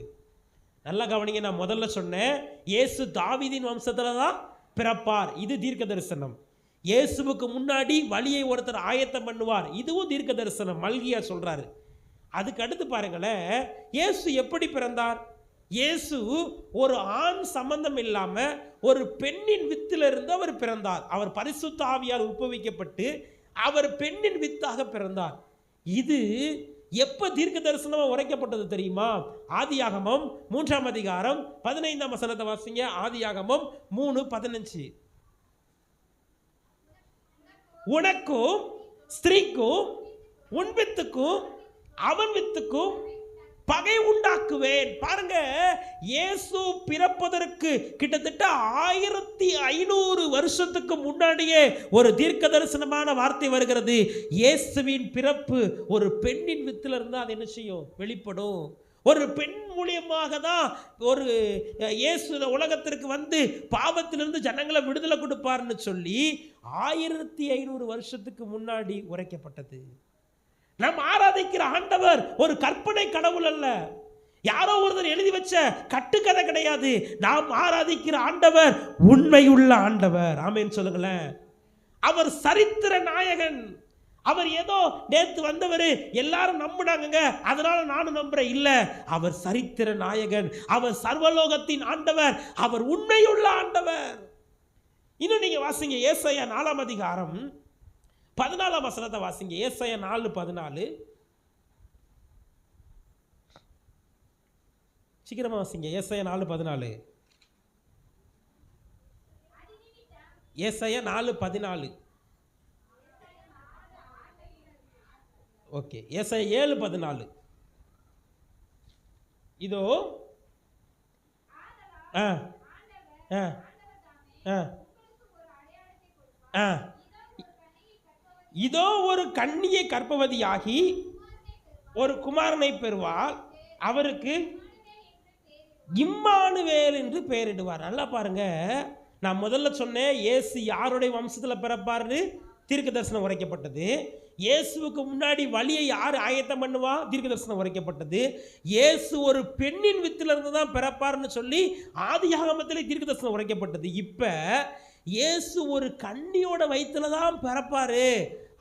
S1: நல்லா கவனிங்க. நான் முதல்ல சொன்னேன் இயேசு தாவீதின் வம்சத்தில் தான் பிறப்பார். இது தீர்க்க தரிசனம். இயேசுவுக்கு முன்னாடி வழியை ஒருத்தர் ஆயத்தம் பண்ணுவார். இதுவும் தீர்க்க தரிசனம். மல்கியா சொல்றாரு. அதுக்கு அடுத்து பாருங்களேன், இயேசு எப்படி பிறந்தார்? இயேசு ஒரு ஆண் சம்பந்தம் இல்லாம ஒரு பெண்ணின் வித்திலிருந்து அவர் பிறந்தார். அவர் பரிசுத்த ஆவியால் உட்பவிக்கப்பட்டு அவர் பெண்ணின் வித்தாக பிறந்தார். இது எப்ப தீர்க்க தரிசனமா உரைக்கப்பட்டது தெரியுமா? ஆதியாகமம் 3ஆம் அதிகாரம் 15ஆம் வசனத்தை வாசிங்க. ஆதியாகமம் 3:15. உனக்கும் ஸ்திரீக்கும் உன் வித்துக்கும் அவன் வித்துக்கும் பகை உண்டாக்குவேன். பாருங்க, இயேசு பிறப்பதற்கு கிட்டத்தட்ட 1500 வருஷத்துக்கு முன்னாடியே ஒரு தீர்க்க தரிசனமான வார்த்தை வருகிறது. இயேசுவின் பிறப்பு ஒரு பெண்ணின் வித்துல இருந்தா அது என்ன செய்யும்? வெளிப்படும். ஒரு பெண் மூலியமாக தான் ஒரு இயேசு உலகத்திற்கு பாவத்திலிருந்து ஜனங்களை விடுதலை கொடுப்பார்னு சொல்லி 1500 வருஷத்துக்கு முன்னாடி உரைக்கப்பட்டது. நாம் ஆராதிக்கிற ஆண்டவர் ஒரு கற்பனை கடவுள் அல்ல, யாரோ ஒருத்தர் எழுதி வச்ச கட்டுக்கதை கிடையாது. நாம் ஆராதிக்கிற ஆண்டவர் உண்மையுள்ள ஆண்டவர். ஆமென் சொல்லுங்களேன். அவர் சரித்திர நாயகன். அவர் ஏதோ நேத்து வந்தவர் எல்லாரும் நம்பினாங்க அதனால நானும் நம்புறேன் இல்ல. அவர் சரித்திர நாயகன். அவர் சர்வலோகத்தின் ஆண்டவர். அவர் உண்மையுள்ள ஆண்டவர். இன்னும் நீங்க வாசிங்க ஏசாயா 4ஆம் அதிகாரம் 14ஆம் வசனத்தை வாசிங்க. ஏசாயா 4:14. சீக்கிரமா வாசிங்க. ஏசாயா 4:14. ஏசாயா 4:14. ஓகே. ஏசாயா 7:14. இதோ இதோ ஒரு கன்னியை கர்ப்பவதியாகி ஒரு குமாரனை பெறுவாள், அவருக்கு இம்மானுவேல் என்று பெயரிடுவார். நல்லா பாருங்க. நான் முதல்ல சொன்னேன் இயேசு யாருடைய வம்சத்தில் பிறப்பார்னு தீர்க்க தரிசனம் உரைக்கப்பட்டது. இயேசுவுக்கு முன்னாடி வழியை யார் ஆயத்தம் பண்ணுவா? தீர்க்க தரிசனம் உரைக்கப்பட்டது. இயேசு ஒரு பெண்ணின் வித்திலிருந்து தான் பிறப்பார்னு சொல்லி ஆதியாகமத்திலே தீர்க்க தரிசனம் உரைக்கப்பட்டது. இப்ப இயேசு ஒரு கன்னியோட வயிற்றுல தான் பிறப்பாரு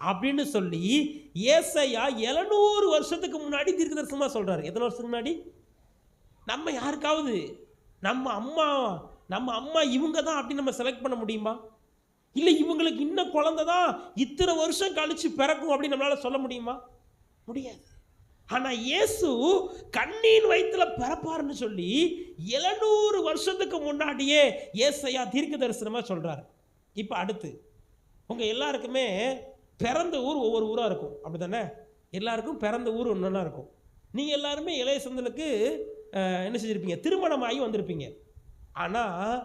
S1: அப்படின்னு சொல்லி ஏசாயா 700 வருஷத்துக்கு முன்னாடி தீர்க்க தரிசனமா சொல்றாரு. எத்தனை வருஷத்துக்கு முன்னாடி? நம்ம யாருக்காவது நம்ம அம்மா இவங்க தான் அப்படின்னு நம்ம செலக்ட் பண்ண முடியுமா? இல்லை இவங்களுக்கு இன்னும் குழந்தை தான் இத்தனை வருஷம் கழிச்சு பிறக்கும் அப்படின்னு நம்மளால சொல்ல முடியுமா? முடியாது. ஆனால் இயேசு கண்ணின் வயிற்றுல பிறப்பாருன்னு சொல்லி 700 வருஷத்துக்கு முன்னாடியே ஏசாயா தீர்க்க தரிசனமாக சொல்கிறார். இப்போ அடுத்து உங்கள் எல்லாருக்குமே பிறந்த ஊர் ஒவ்வொரு ஊராக இருக்கும், அப்படி தானே? எல்லாருக்கும் பிறந்த ஊர் ஒன்றா இருக்கும். நீங்கள் எல்லாருமே இளைய சந்தலுக்கு என்ன செஞ்சுருப்பீங்க? திருமணமாகி வந்திருப்பீங்க. ஆனால்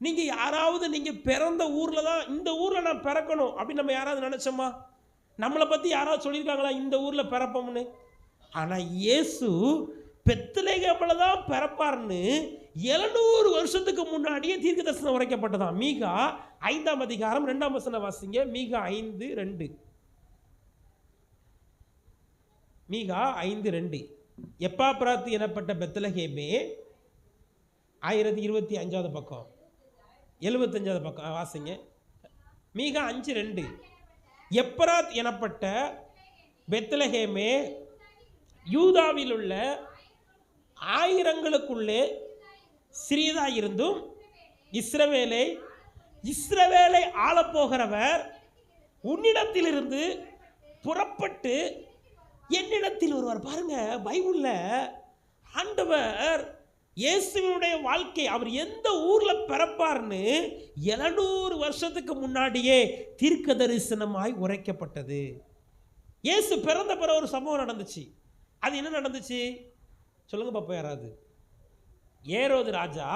S1: நீங்கள் யாராவது நீங்கள் பிறந்த ஊரில் தான், இந்த ஊரில் நான் பிறக்கணும் அப்படின்னு நம்ம யாராவது நினச்சோமா? நம்மளை பற்றி யாராவது சொல்லியிருக்காங்களா இந்த ஊரில் பிறப்போம்னு? ஆனால் இயேசு பெத்லகேமில் தான் பிறப்பார்னு 700 வருஷத்துக்கு முன்னாடியே தீர்க்க தரிசனம் உரைக்கப்பட்டதான். மீகா 5ஆம் அதிகாரம் 2ஆம் வசனம் வாசிங்க. மீகா 5:2. மீகா 5:2. எப்பாப்ராத்து எனப்பட்ட பெத்லகேமே 1025வது பக்கம் 75வது பக்கம் வாசிங்க. மீகா 5:2. எப்ராத் எனப்பட்ட பெத்லகேமே யூதாவில் உள்ள ஆயிரங்களுக்குள்ளே சிறியதாயிருந்தும் இஸ்ரவேலை ஆளப்போகிறவர் உன்னிடத்திலிருந்து புறப்பட்டு என்னிடத்தில் வருவார். பாருங்க, பைபிளில் ஆண்டவர் இயேசுவினுடைய வாழ்க்கை, அவர் எந்த ஊரில் பிறப்பார்னு 700 வருஷத்துக்கு முன்னாடியே தீர்க்க தரிசனமாய் உரைக்கப்பட்டது. இயேசு பிறந்த பிற ஒரு சம்பவம் நடந்துச்சு. அது என்ன நடந்துச்சு சொல்லுங்க பாப்பா யாராவது? ஏரோது ராஜா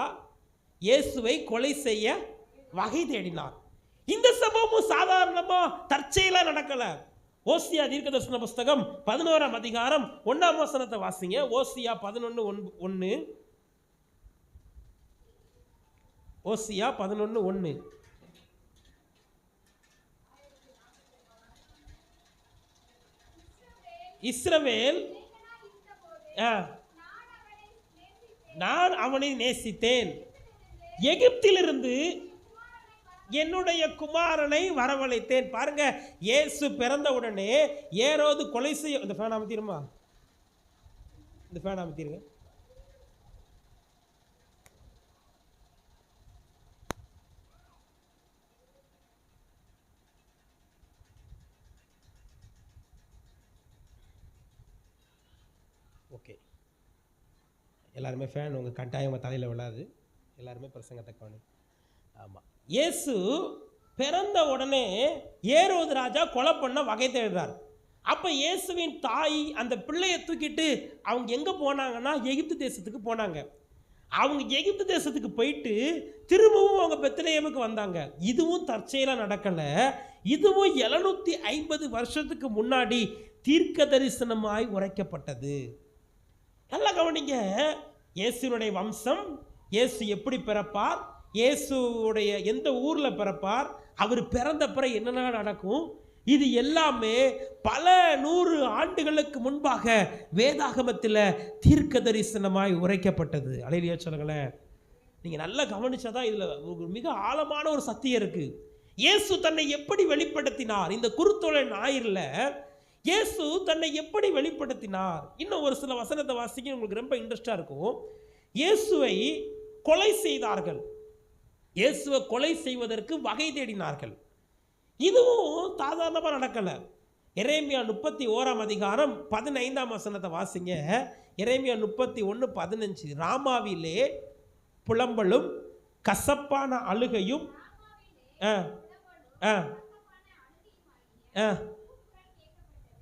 S1: இயேசுவை கொலை செய்ய வகை தேடினார். இந்த சம்பவமும் சாதாரணமா தற்செயலா நடக்கல. ஓசியா தீர்க்கதரிசன புஸ்தகம் 11ஆம் அதிகாரம் 1ஆம் வசனத்தை வாசிங்க. ஓசியா 11:1. ஓசியா 11:1. இஸ்ரவேல் நான் அவனை நேசித்தேன், எகிப்திலிருந்து என்னுடைய குமாரனை வரவழைத்தேன். பாருங்க, இயேசு பிறந்த உடனே ஏரோது கொலை செய்ய, இந்த ஃபேன் அமைத்திருமா, இந்த ஃபேன் அமைத்திருங்க. ஓகே, எல்லாருமே ஃபேன் உங்கள் கட்டாயம் தலையில் விழாது, எல்லாருமே பிரசங்கத்தை கவனி. ஆமாம், இயேசு பிறந்த உடனே ஏரோது ராஜா கொலை பண்ண வகை தேடுறார். அப்போ இயேசுவின் தாய் அந்த பிள்ளையை தூக்கிட்டு அவங்க எங்கே போனாங்கன்னா எகிப்து தேசத்துக்கு போனாங்க. அவங்க எகிப்து தேசத்துக்கு போயிட்டு திரும்பவும் அவங்க பெத்லகேமுக்கு வந்தாங்க. இதுவும் தற்செயலாக நடக்கலை. இதுவும் 750 வருஷத்துக்கு முன்னாடி தீர்க்க தரிசனமாய் உரைக்கப்பட்டது. நல்லா கவனிங்க, இயேசுனுடைய வம்சம், இயேசு எப்படி பிறப்பார், இயேசுடைய எந்த ஊரில் பிறப்பார், அவர் பிறந்த பிறகு என்னென்ன நடக்கும், இது எல்லாமே பல 100 ஆண்டுகளுக்கு முன்பாக வேதாகமத்தில் தீர்க்க தரிசனமாய் உரைக்கப்பட்டது. அல்லேலூயா சொல்லுங்களேன். நீங்கள் நல்லா கவனிச்சாதான் இதில் மிக ஆழமான ஒரு சத்தியம் இருக்குது. இயேசு தன்னை எப்படி வெளிப்படுத்தினார், இந்த குருத்தோலை ஞாயிறில் இயேசு தன்னை எப்படி வெளிப்படுத்தினார். இன்னும் ஒரு சில வசனத்தை வாசிக்க உங்களுக்கு ரொம்ப இன்ட்ரெஸ்டாக இருக்கும். இயேசுவை கொலை செய்தார்கள், இயேசுவை கொலை செய்வதற்கு வகை தேடினார்கள். இதுவும் சாதாரணமாக நடக்கலை. எரேமியா 31ஆம் அதிகாரம் 15ஆம் வசனத்தை வாசிங்க. எரேமியா 31:15. ராமாவிலே புலம்பலும் கசப்பான அழுகையும்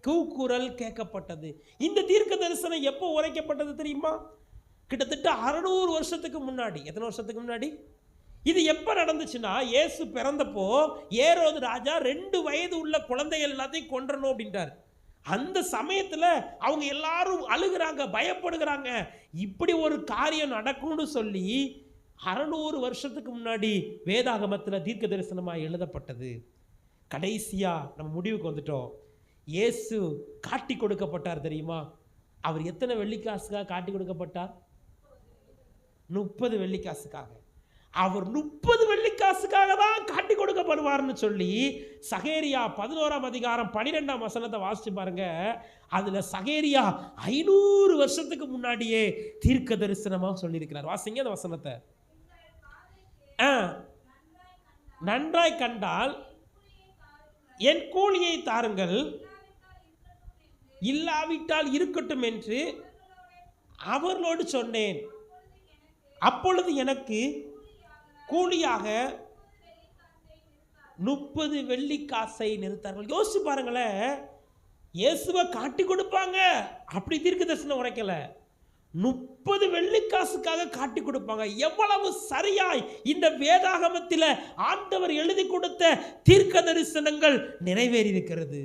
S1: கூக்குரல் கேட்கப்பட்டது. இந்த தீர்க்க தரிசனம் எப்போ உரைக்கப்பட்டது தெரியுமா? கிட்டத்தட்ட 600 வருஷத்துக்கு முன்னாடி. எத்தனை வருஷத்துக்கு முன்னாடி? இது எப்போ நடந்துச்சுன்னா, இயேசு பிறந்தப்போ ஏரோது ராஜா 2 வயது உள்ள குழந்தைகள் எல்லாத்தையும் கொன்றணும் அப்படின்றார். அந்த சமயத்தில் அவங்க எல்லாரும் அழுகிறாங்க, பயப்படுகிறாங்க. இப்படி ஒரு காரியம் நடக்கும்னு சொல்லி 600 வருஷத்துக்கு முன்னாடி வேதாகமத்தில் தீர்க்க தரிசனமாக எழுதப்பட்டது. கடைசியாக நம்ம முடிவுக்கு வந்துட்டோம். இயேசு காட்டி கொடுக்கப்பட்டார் தெரியுமா? அவர் எத்தனை வெள்ளிக்காசுக்காக காட்டி கொடுக்கப்பட்டார்? 30 வெள்ளிக்காசுக்காக. அவர் 30 வெள்ளிக்காசுக்காக தான் காட்டி கொடுக்கப்படுவார்னு சொல்லி சகேரியா 11ஆம் அதிகாரம் 12ஆம் வசனத்தை வாசிச்சு பாருங்க. அதுல சகேரியா 500 வருஷத்துக்கு முன்னாடியே தீர்க்க தரிசனமா சொல்லியிருக்கிறார். வாசிங்க அந்த வசனத்தை. நன்றாய் கண்டால் என் கூலியை தாருங்கள், இல்லாவிட்டால் இருக்கட்டும் என்று அவர்களோடு சொன்னேன். அப்பொழுது எனக்கு கூலியாக 30 வெள்ளிக்காசை நிறுத்தார்கள். யோசிச்சு பாருங்களேன், இயேசுவை காட்டி கொடுப்பாங்க, அப்படி தீர்க்க தரிசனம் உரைக்கல, 30 வெள்ளிக்காசுக்காக காட்டி கொடுப்பாங்க. எவ்வளவு சரியாய் இந்த வேதாகமத்தில் ஆண்டவர் எழுதி கொடுத்த தீர்க்க தரிசனங்கள் நிறைவேறி இருக்கிறது.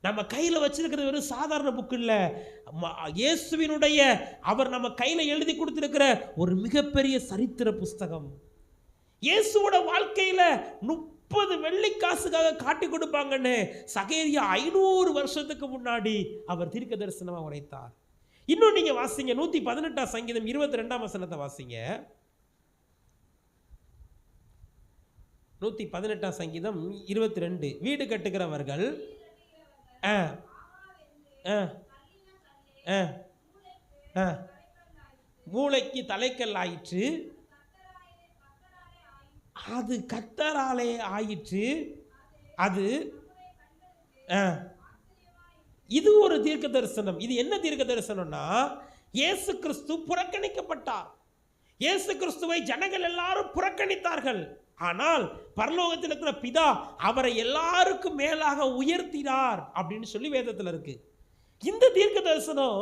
S1: நம்ம கையில் வச்சிருக்கிறது வெறும் சாதாரண புக்கு இல்லை. இயேசுவினுடைய அவர் நம்ம கையில் எழுதி கொடுத்திருக்கிற ஒரு மிகப்பெரிய சரித்திர புஸ்தகம். இயேசுவோட வாழ்க்கையில் 30 வெள்ளிக்காசுக்காக காட்டி கொடுப்பாங்கன்னு சகேரியா 500 வருஷத்துக்கு முன்னாடி அவர் தீர்க்க தரிசனமாக உரைத்தார். இன்னும் நீங்க வாசிங்க 118ஆம் சங்கீதம் 22ஆம் வசனத்தை வாசிங்க. 118ஆம் சங்கீதம் 22. வீடு கட்டுகிறவர்கள் மூளைக்கு தலைக்கல் ஆயிற்று, அது கர்த்தராலே ஆயிற்று. அது இது ஒரு தீர்க்க தரிசனம். இது என்ன தீர்க்க தரிசனம்னா, இயேசு கிறிஸ்து புறக்கணிக்கப்பட்டார். இயேசு கிறிஸ்துவை ஜனங்கள் எல்லாரும் புறக்கணித்தார்கள். ஆனால் பரலோகத்தில் இருக்கிற பிதா அவரை எல்லாருக்கும் மேலாக உயர்த்தினார் அப்படின்னு சொல்லி வேதத்தில் இருக்கு. இந்த தீர்க்க தரிசனம்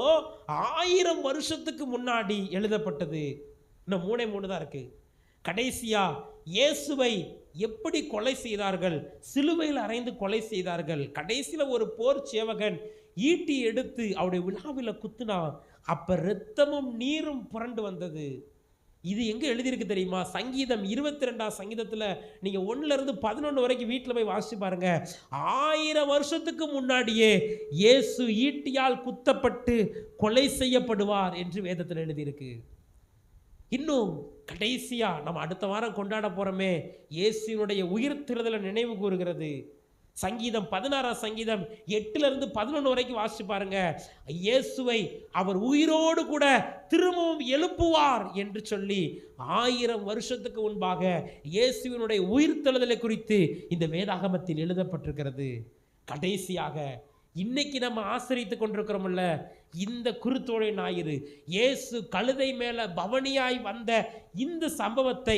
S1: 1000 வருஷத்துக்கு முன்னாடி எழுதப்பட்டது. இன்னும் 3 தான் இருக்கு. கடைசியா இயேசுவை எப்படி கொலை செய்தார்கள், சிலுவையில் அறைந்து கொலை செய்தார்கள். கடைசியில் ஒரு போர் சேவகன் ஈட்டி எடுத்து அவருடைய விழாவில் குத்துனா, அப்ப இரத்தமும் நீரும் புரண்டு வந்தது. இது எங்க எழுதியிருக்கு தெரியுமா? சங்கீதம் 22ஆம் சங்கீதத்தில் நீங்க 1ல இருந்து 11 வரைக்கும் வீட்டில் போய் வாசிச்சு பாருங்க. 1000 வருஷத்துக்கு முன்னாடியே இயேசு ஈட்டியால் குத்தப்பட்டு கொலை செய்யப்படுவார் என்று வேதத்தில் எழுதியிருக்கு. இன்னும் கடைசியா நம்ம அடுத்த வாரம் கொண்டாட போறோமே, இயேசுவினுடைய உயிர்த்தெழுதலை நினைவு கூறுகிறது. சங்கீதம் 16ஆம் சங்கீதம் 8ல இருந்து 11 வரைக்கும் வாசிச்சு பாருங்க. இயேசுவை அவர் உயிரோடு கூட திரும்பவும் எழுப்புவார் என்று சொல்லி 1000 வருஷத்துக்கு முன்பாக இயேசுவினுடைய உயிர்த்தெழுதலை குறித்து இந்த வேதாகமத்தில் எழுதப்பட்டிருக்கிறது. கடைசியாக இன்னைக்கு நம்ம ஆசரித்து கொண்டிருக்கிறோம்ல இந்த குருத்தோலை ஞாயிறு, இயேசு கழுதை மேல பவனியாய் வந்த இந்த சம்பவத்தை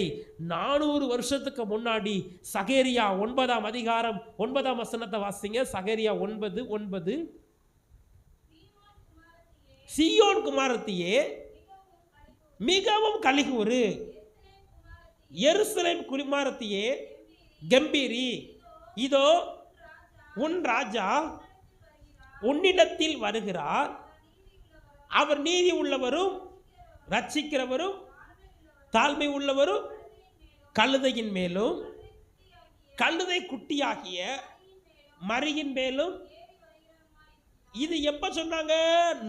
S1: 400 வருஷத்துக்கு முன்னாடி சகேரியா 9ஆம் அதிகாரம் 9ஆம் வசனத்தை வாசிங்க. சகேரியா 9:9. சீயோன் குமாரத்தியே மிகவும் கலிகூறு, எருசலேம் குமாரத்தியே கம்பீரி, இதோ உன் ராஜா உன்னிடத்தில் வருகிறார், அவர் நீதி உள்ளவரும் ரட்சிக்கிறவரும் தாழ்மை உள்ளவரும் கழுதையின் மேலும் கழுதை குட்டியாகிய மரியின் மேலும். இது எப்ப சொன்னாங்க?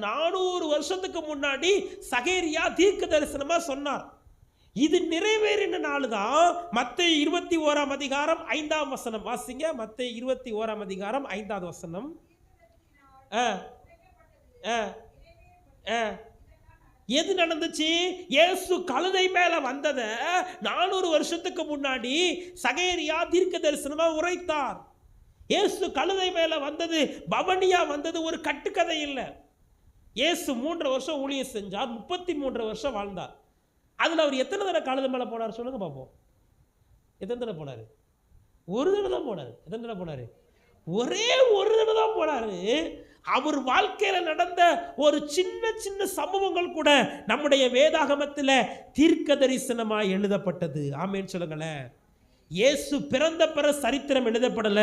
S1: 400 வருஷத்துக்கு முன்னாடி சகேரியா தீர்க்க தரிசனமா சொன்னார். இது நிறைவேறின நாள் தான் மத்தேயு 21ஆம் அதிகாரம் 5ஆம் வசனம் வாசிங்க. மத்தேயு 21ஆம் அதிகாரம் 5ஆவது வசனம். எது நடந்துச்சு? இயேசு கழுதை மேல வந்தத 400 வருஷத்துக்கு முன்னாடி சகேரியா தீர்க்க தரிசனமா உரைத்தார். இயேசு கழுதை மேல வந்தது, பவனியா வந்தது ஒரு கட்டுக்கதை இல்லை. இயேசு 3 வருஷம் ஊழியம் செஞ்சார், 33 வருஷம் வாழ்ந்தார். அதுல அவர் எத்தனை தடவை கழுதை மேல போனார் சொல்லுங்க பார்ப்போம். எத்தனை தடவை போனாரு? ஒரு தடவை தான் போனாரு. எத்தனை தடவை போனாரு? ஒரே ஒரு தடவை தான் போனாரு. அவர் வாழ்க்கையில நடந்த ஒரு சின்ன சின்ன சம்பவங்கள் கூட நம்முடைய வேதாகமத்தில் தீர்க்க தரிசனமாய் எழுதப்பட்டது. ஆமென் சொல்லுங்களேன். இயேசு பிறந்த பிற சரித்திரம் எழுதப்படல,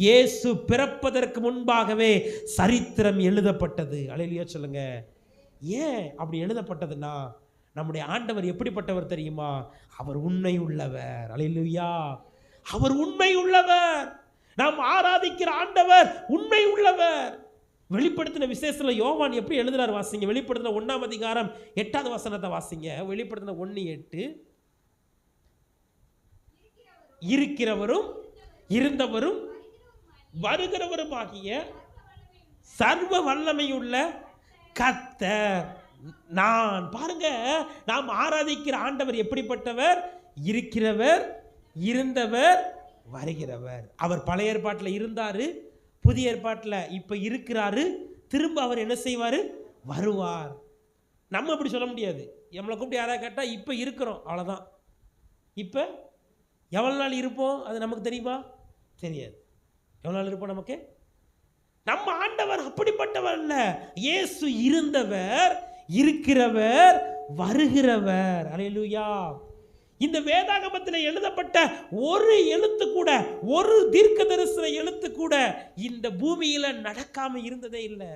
S1: இயேசு பிறப்பதற்கு முன்பாகவே சரித்திரம் எழுதப்பட்டது. அல்லேலூயா சொல்லுங்க. ஏன் அப்படி எழுதப்பட்டதுன்னா, நம்முடைய ஆண்டவர் எப்படிப்பட்டவர் தெரியுமா? அவர் உண்மை உள்ளவர். அல்லேலூயா. அவர் உண்மை உள்ளவர். நாம் ஆராதிக்கிற ஆண்டவர் உண்மை உள்ளவர். வெளிப்படுத்தின விசேஷத்துல யோவான் எப்படி எழுதுறாரு வாசிங்க. வெளிப்படுத்தின 1ஆம் அதிகாரம் 8வது வசனத்தை வாசிங்க. வெளிப்படுத்தின 1:8. இருக்கிறவரும் இருந்தவரும் வருகிறவரும் ஆகிய சர்வ வல்லமையுள்ள கர்த்தர் நான். பாருங்க, நாம் ஆராதிக்கிற ஆண்டவர் எப்படிப்பட்டவர்? இருக்கிறவர், இருந்தவர், வருகிறவர். அவர் பழைய ஏற்பாட்டில் இருந்தாரு, புதிய ஏற்பாட்டில் இப்ப இருக்கிறாரு, திரும்ப அவர் என்ன செய்வார்? வருவார். நம்ம அப்படி சொல்ல முடியாது. நம்மளை கூப்பிட்டு யாராவது கேட்டால் இப்போ இருக்கிறோம், அவ்வளோதான். இப்போ எவ்வளோ நாள் இருப்போம் அது நமக்கு தெரியுமா? தெரியாது. எவ்வளோ நாள் இருப்போம் நமக்கு? நம்ம ஆண்டவர் அப்படிப்பட்டவர் அல்ல. இயேசு இருந்தவர், இருக்கிறவர், வருகிறவர். அல்லேலூயா. இந்த வேதாகமத்தில் எழுதப்பட்ட ஒரு எழுத்து கூட, ஒரு தீர்க்க தரிசன எழுத்து கூட இந்த பூமியில நடக்காம இருந்ததே இல்லை.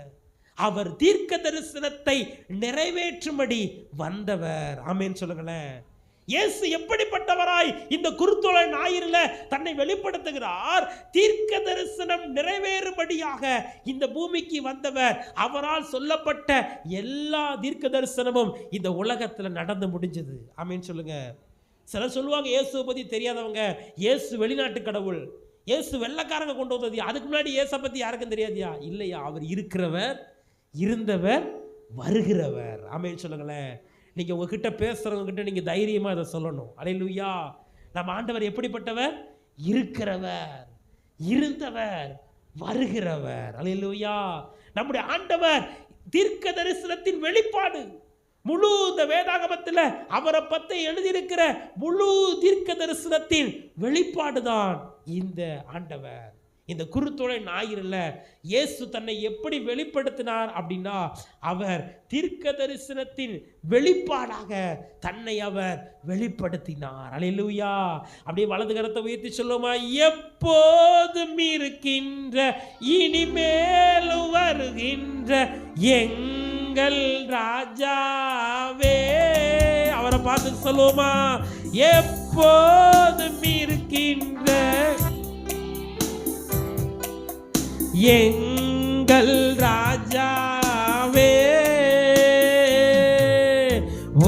S1: அவர் தீர்க்க தரிசனத்தை நிறைவேற்றும்படி வந்தவர். ஆமென் சொல்லுங்களேன். இயேசு எப்படிப்பட்டவராய் இந்த குருத்தோலை ஞாயிறுல தன்னை வெளிப்படுத்துகிறார்? தீர்க்க தரிசனம் நிறைவேறும்படியாக இந்த பூமிக்கு வந்தவர். அவரால் சொல்லப்பட்ட எல்லா தீர்க்க தரிசனமும் இந்த உலகத்துல நடந்து முடிஞ்சது. ஆமென் சொல்லுங்க. சிலர் சொல்லுவாங்க இயேசுவை பத்தி தெரியாதவங்க, இயேசு வெளிநாட்டு கடவுள், இயேசு வெள்ளைக்காரங்க கொண்டு வந்தது, அதுக்கு முன்னாடி இயேசை பத்தி யாருக்கும் தெரியாதியா? இல்லையா, அவர் இருக்கிறவர், இருந்தவர், வருகிறவர். ஆமென் சொல்லுங்களேன். நீங்க உங்ககிட்ட பேசுறவங்க கிட்ட நீங்க தைரியமா இதை சொல்லணும். அல்லேலூயா. நம்ம ஆண்டவர் எப்படிப்பட்டவர்? இருக்கிறவர், இருந்தவர், வருகிறவர். அல்லேலூயா. நம்முடைய ஆண்டவர் தீர்க்க தரிசனத்தின் வெளிப்பாடு. முழு இந்த வேதாகமத்தில் அவரை பற்றி எழுதியிருக்கிற முழு தீர்க்க தரிசனத்தின் வெளிப்பாடுதான் இந்த ஆண்டவர். இந்த குருத்தோலை ஞாயிறுல இயேசு தன்னை எப்படி வெளிப்படுத்தினார் அப்படின்னா, அவர் தீர்க்க தரிசனத்தின் வெளிப்பாடாக தன்னை அவர் வெளிப்படுத்தினார். அல்லேலூயா. அப்படியே வலது கரத்தை உயர்த்தி சொல்லுமா, எப்போதும் இருக்கின்ற இனிமேலும் வருகின்ற எங்கள் ராஜாவே. அவரை பார்த்து சொல்லுவோமா, எப்போதும் இருக்கின்ற எங்கள் ராஜாவே,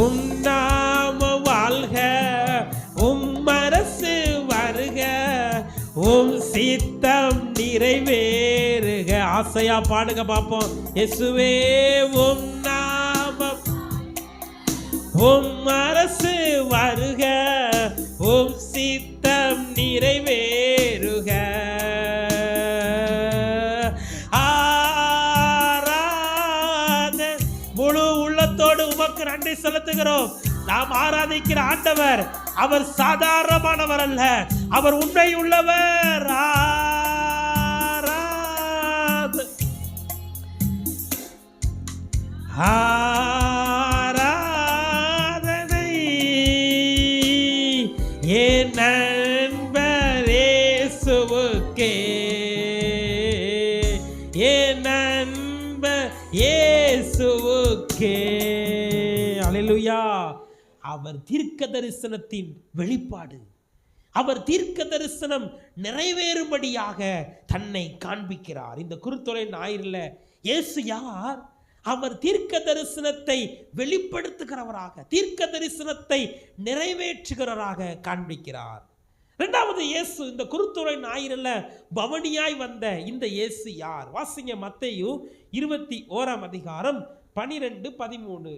S1: உம் நாம வாழ்க, உம் அரசு வருக, உம் சித்தம் நிறைவேறுக. ஆசையா பாடுங்க பார்ப்போம். இயேசுவே உம் நாமம், உம் அரசு வருக, உம் சித்தம் நிறைவேறுக. முழு உள்ளத்தோடு உமக்கு நன்றி செலுத்துகிறோம். நாம் ஆராதிக்கிற ஆண்டவர் அவர் சாதாரணமானவர் அல்ல, அவர் உண்மை உள்ளவர். ஆராதனை என் நண்பர் இயேசுவுக்கே, என் நண்பர் இயேசுவுக்கே. அல்லேலூயா. அவர் தீர்க்க தரிசனத்தின் வெளிப்பாடு. அவர் தீர்க்க தரிசனம் நிறைவேறும்படியாக தன்னை காண்பிக்கிறார். இந்த குருத்தோலை ஞாயிறுல இயேசு யார்? அவர் தீர்க்க தரிசனத்தை வெளிப்படுத்துகிறவராக, தீர்க்க தரிசனத்தை நிறைவேற்றுகிறவராக காண்பிக்கிறார். இரண்டாவது, இயேசு இந்த குருத்தோலை ஞாயிறுல பவனியாய் வந்த இந்த இயேசு யார்? வாசிங்க மத்தேயு 21ஆம் அதிகாரம் 12-13.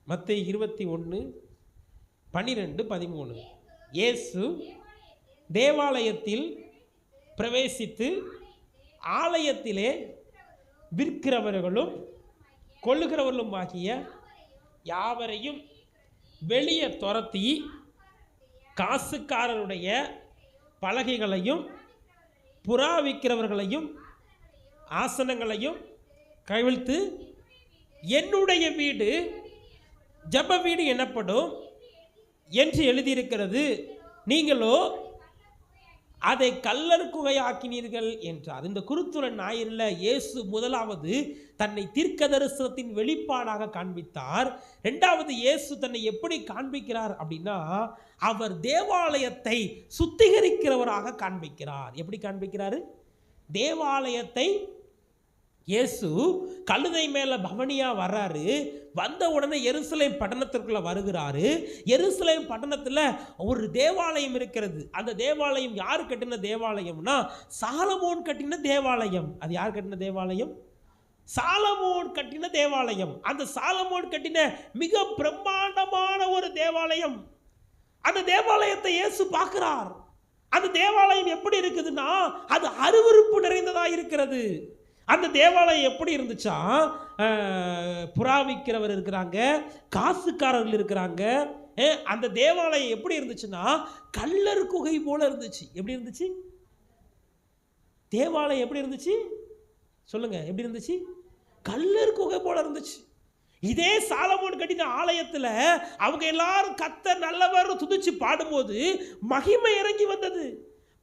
S1: மத்தேயு 21:12-13. இயேசு தேவாலயத்தில் பிரவேசித்து ஆலயத்திலே விற்கிறவர்களும் கொள்ளுகிறவர்களும் ஆகிய யாவரையும் வெளியே துரத்தி காசுக்காரருடைய பலகைகளையும் புறா விற்கிறவர்களையும் ஆசனங்களையும் கவிழ்த்து, என்னுடைய வீடு ஜெப வீடு எனப்படும் என்று எழுதியிருக்கிறது, நீங்களோ அதை கல்லர் குகையாக்கினீர்கள் என்றார். இந்த குருத்துளன் ஞாயிறில் இயேசு முதலாவது தன்னை தீர்க்க தரிசனத்தின் வெளிப்பாடாக காண்பித்தார். இரண்டாவது இயேசு தன்னை எப்படி காண்பிக்கிறார் அப்படின்னா, அவர் தேவாலயத்தை சுத்திகரிக்கிறவராக காண்பிக்கிறார். எப்படி காண்பிக்கிறாரு? தேவாலயத்தை இயேசு கழுதை மேல பவனியா வர்றாரு. வந்த உடனே எருசலேம் பட்டணத்திற்குள்ள வருகிறாரு. எருசலேம் பட்டணத்துல ஒரு தேவாலயம் இருக்கிறது. அந்த தேவாலயம் யார் கட்டின தேவாலயம்னா, சாலமோன் கட்டின தேவாலயம். அது யார் கட்டின தேவாலயம்? சாலமோன் கட்டின தேவாலயம். அந்த சாலமோன் கட்டின மிக பிரம்மாண்டமான ஒரு தேவாலயம். அந்த தேவாலயத்தை இயேசு பார்க்கிறார். அந்த தேவாலயம் எப்படி இருக்குதுன்னா, அது அருவருப்பு நிறைந்ததா இருக்கிறது. அந்த தேவாலயம் எப்படி இருந்துச்சா, புறாவிக்கிறவர் இருக்கிறாங்க, காசுக்காரர்கள் இருக்கிறாங்க. அந்த தேவாலயம் எப்படி இருந்துச்சுன்னா கல்லர் குகை போல இருந்துச்சு. எப்படி இருந்துச்சு தேவாலயம்? எப்படி இருந்துச்சு சொல்லுங்க? எப்படி இருந்துச்சு? கல்லர் குகை போல இருந்துச்சு. இதே சாலமோன் கட்டின ஆலயத்தில் அவங்க எல்லாரும் கர்த்தர் நல்லவர் துதிச்சு பாடும்போது மகிமை இறங்கி வந்தது.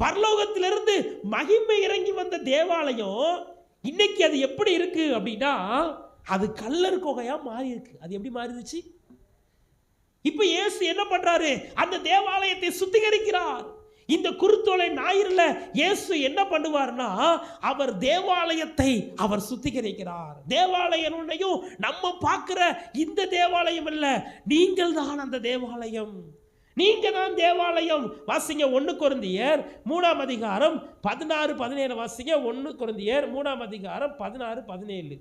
S1: பரலோகத்திலிருந்து மகிமை இறங்கி வந்த தேவாலயம் இன்னைக்கு அது எப்படி இருக்கு அப்படின்னா, அது கல்லர் குகையா மாறி இருக்கு. அது எப்படி மாறிடுச்சு? இப்ப இயேசு என்ன பண்றாரு? அந்த தேவாலயத்தை சுத்திகரிக்கிறார். இந்த குருத்தோலை ஞாயிறுல இயேசு என்ன பண்ணுவார்னா, அவர் தேவாலயத்தை அவர் சுத்திகரிக்கிறார். தேவாலயம் நம்ம பார்க்கிற இந்த தேவாலயம் அல்ல, நீங்கள் தான் அந்த தேவாலயம். நீங்க தான் தேவாலயம். வாசிங்க 1 கொரிந்தியர் 3ஆம் அதிகாரம் 16-17 வாசிங்க. 1 கொரிந்தியர் 3ஆம் அதிகாரம் 16-17.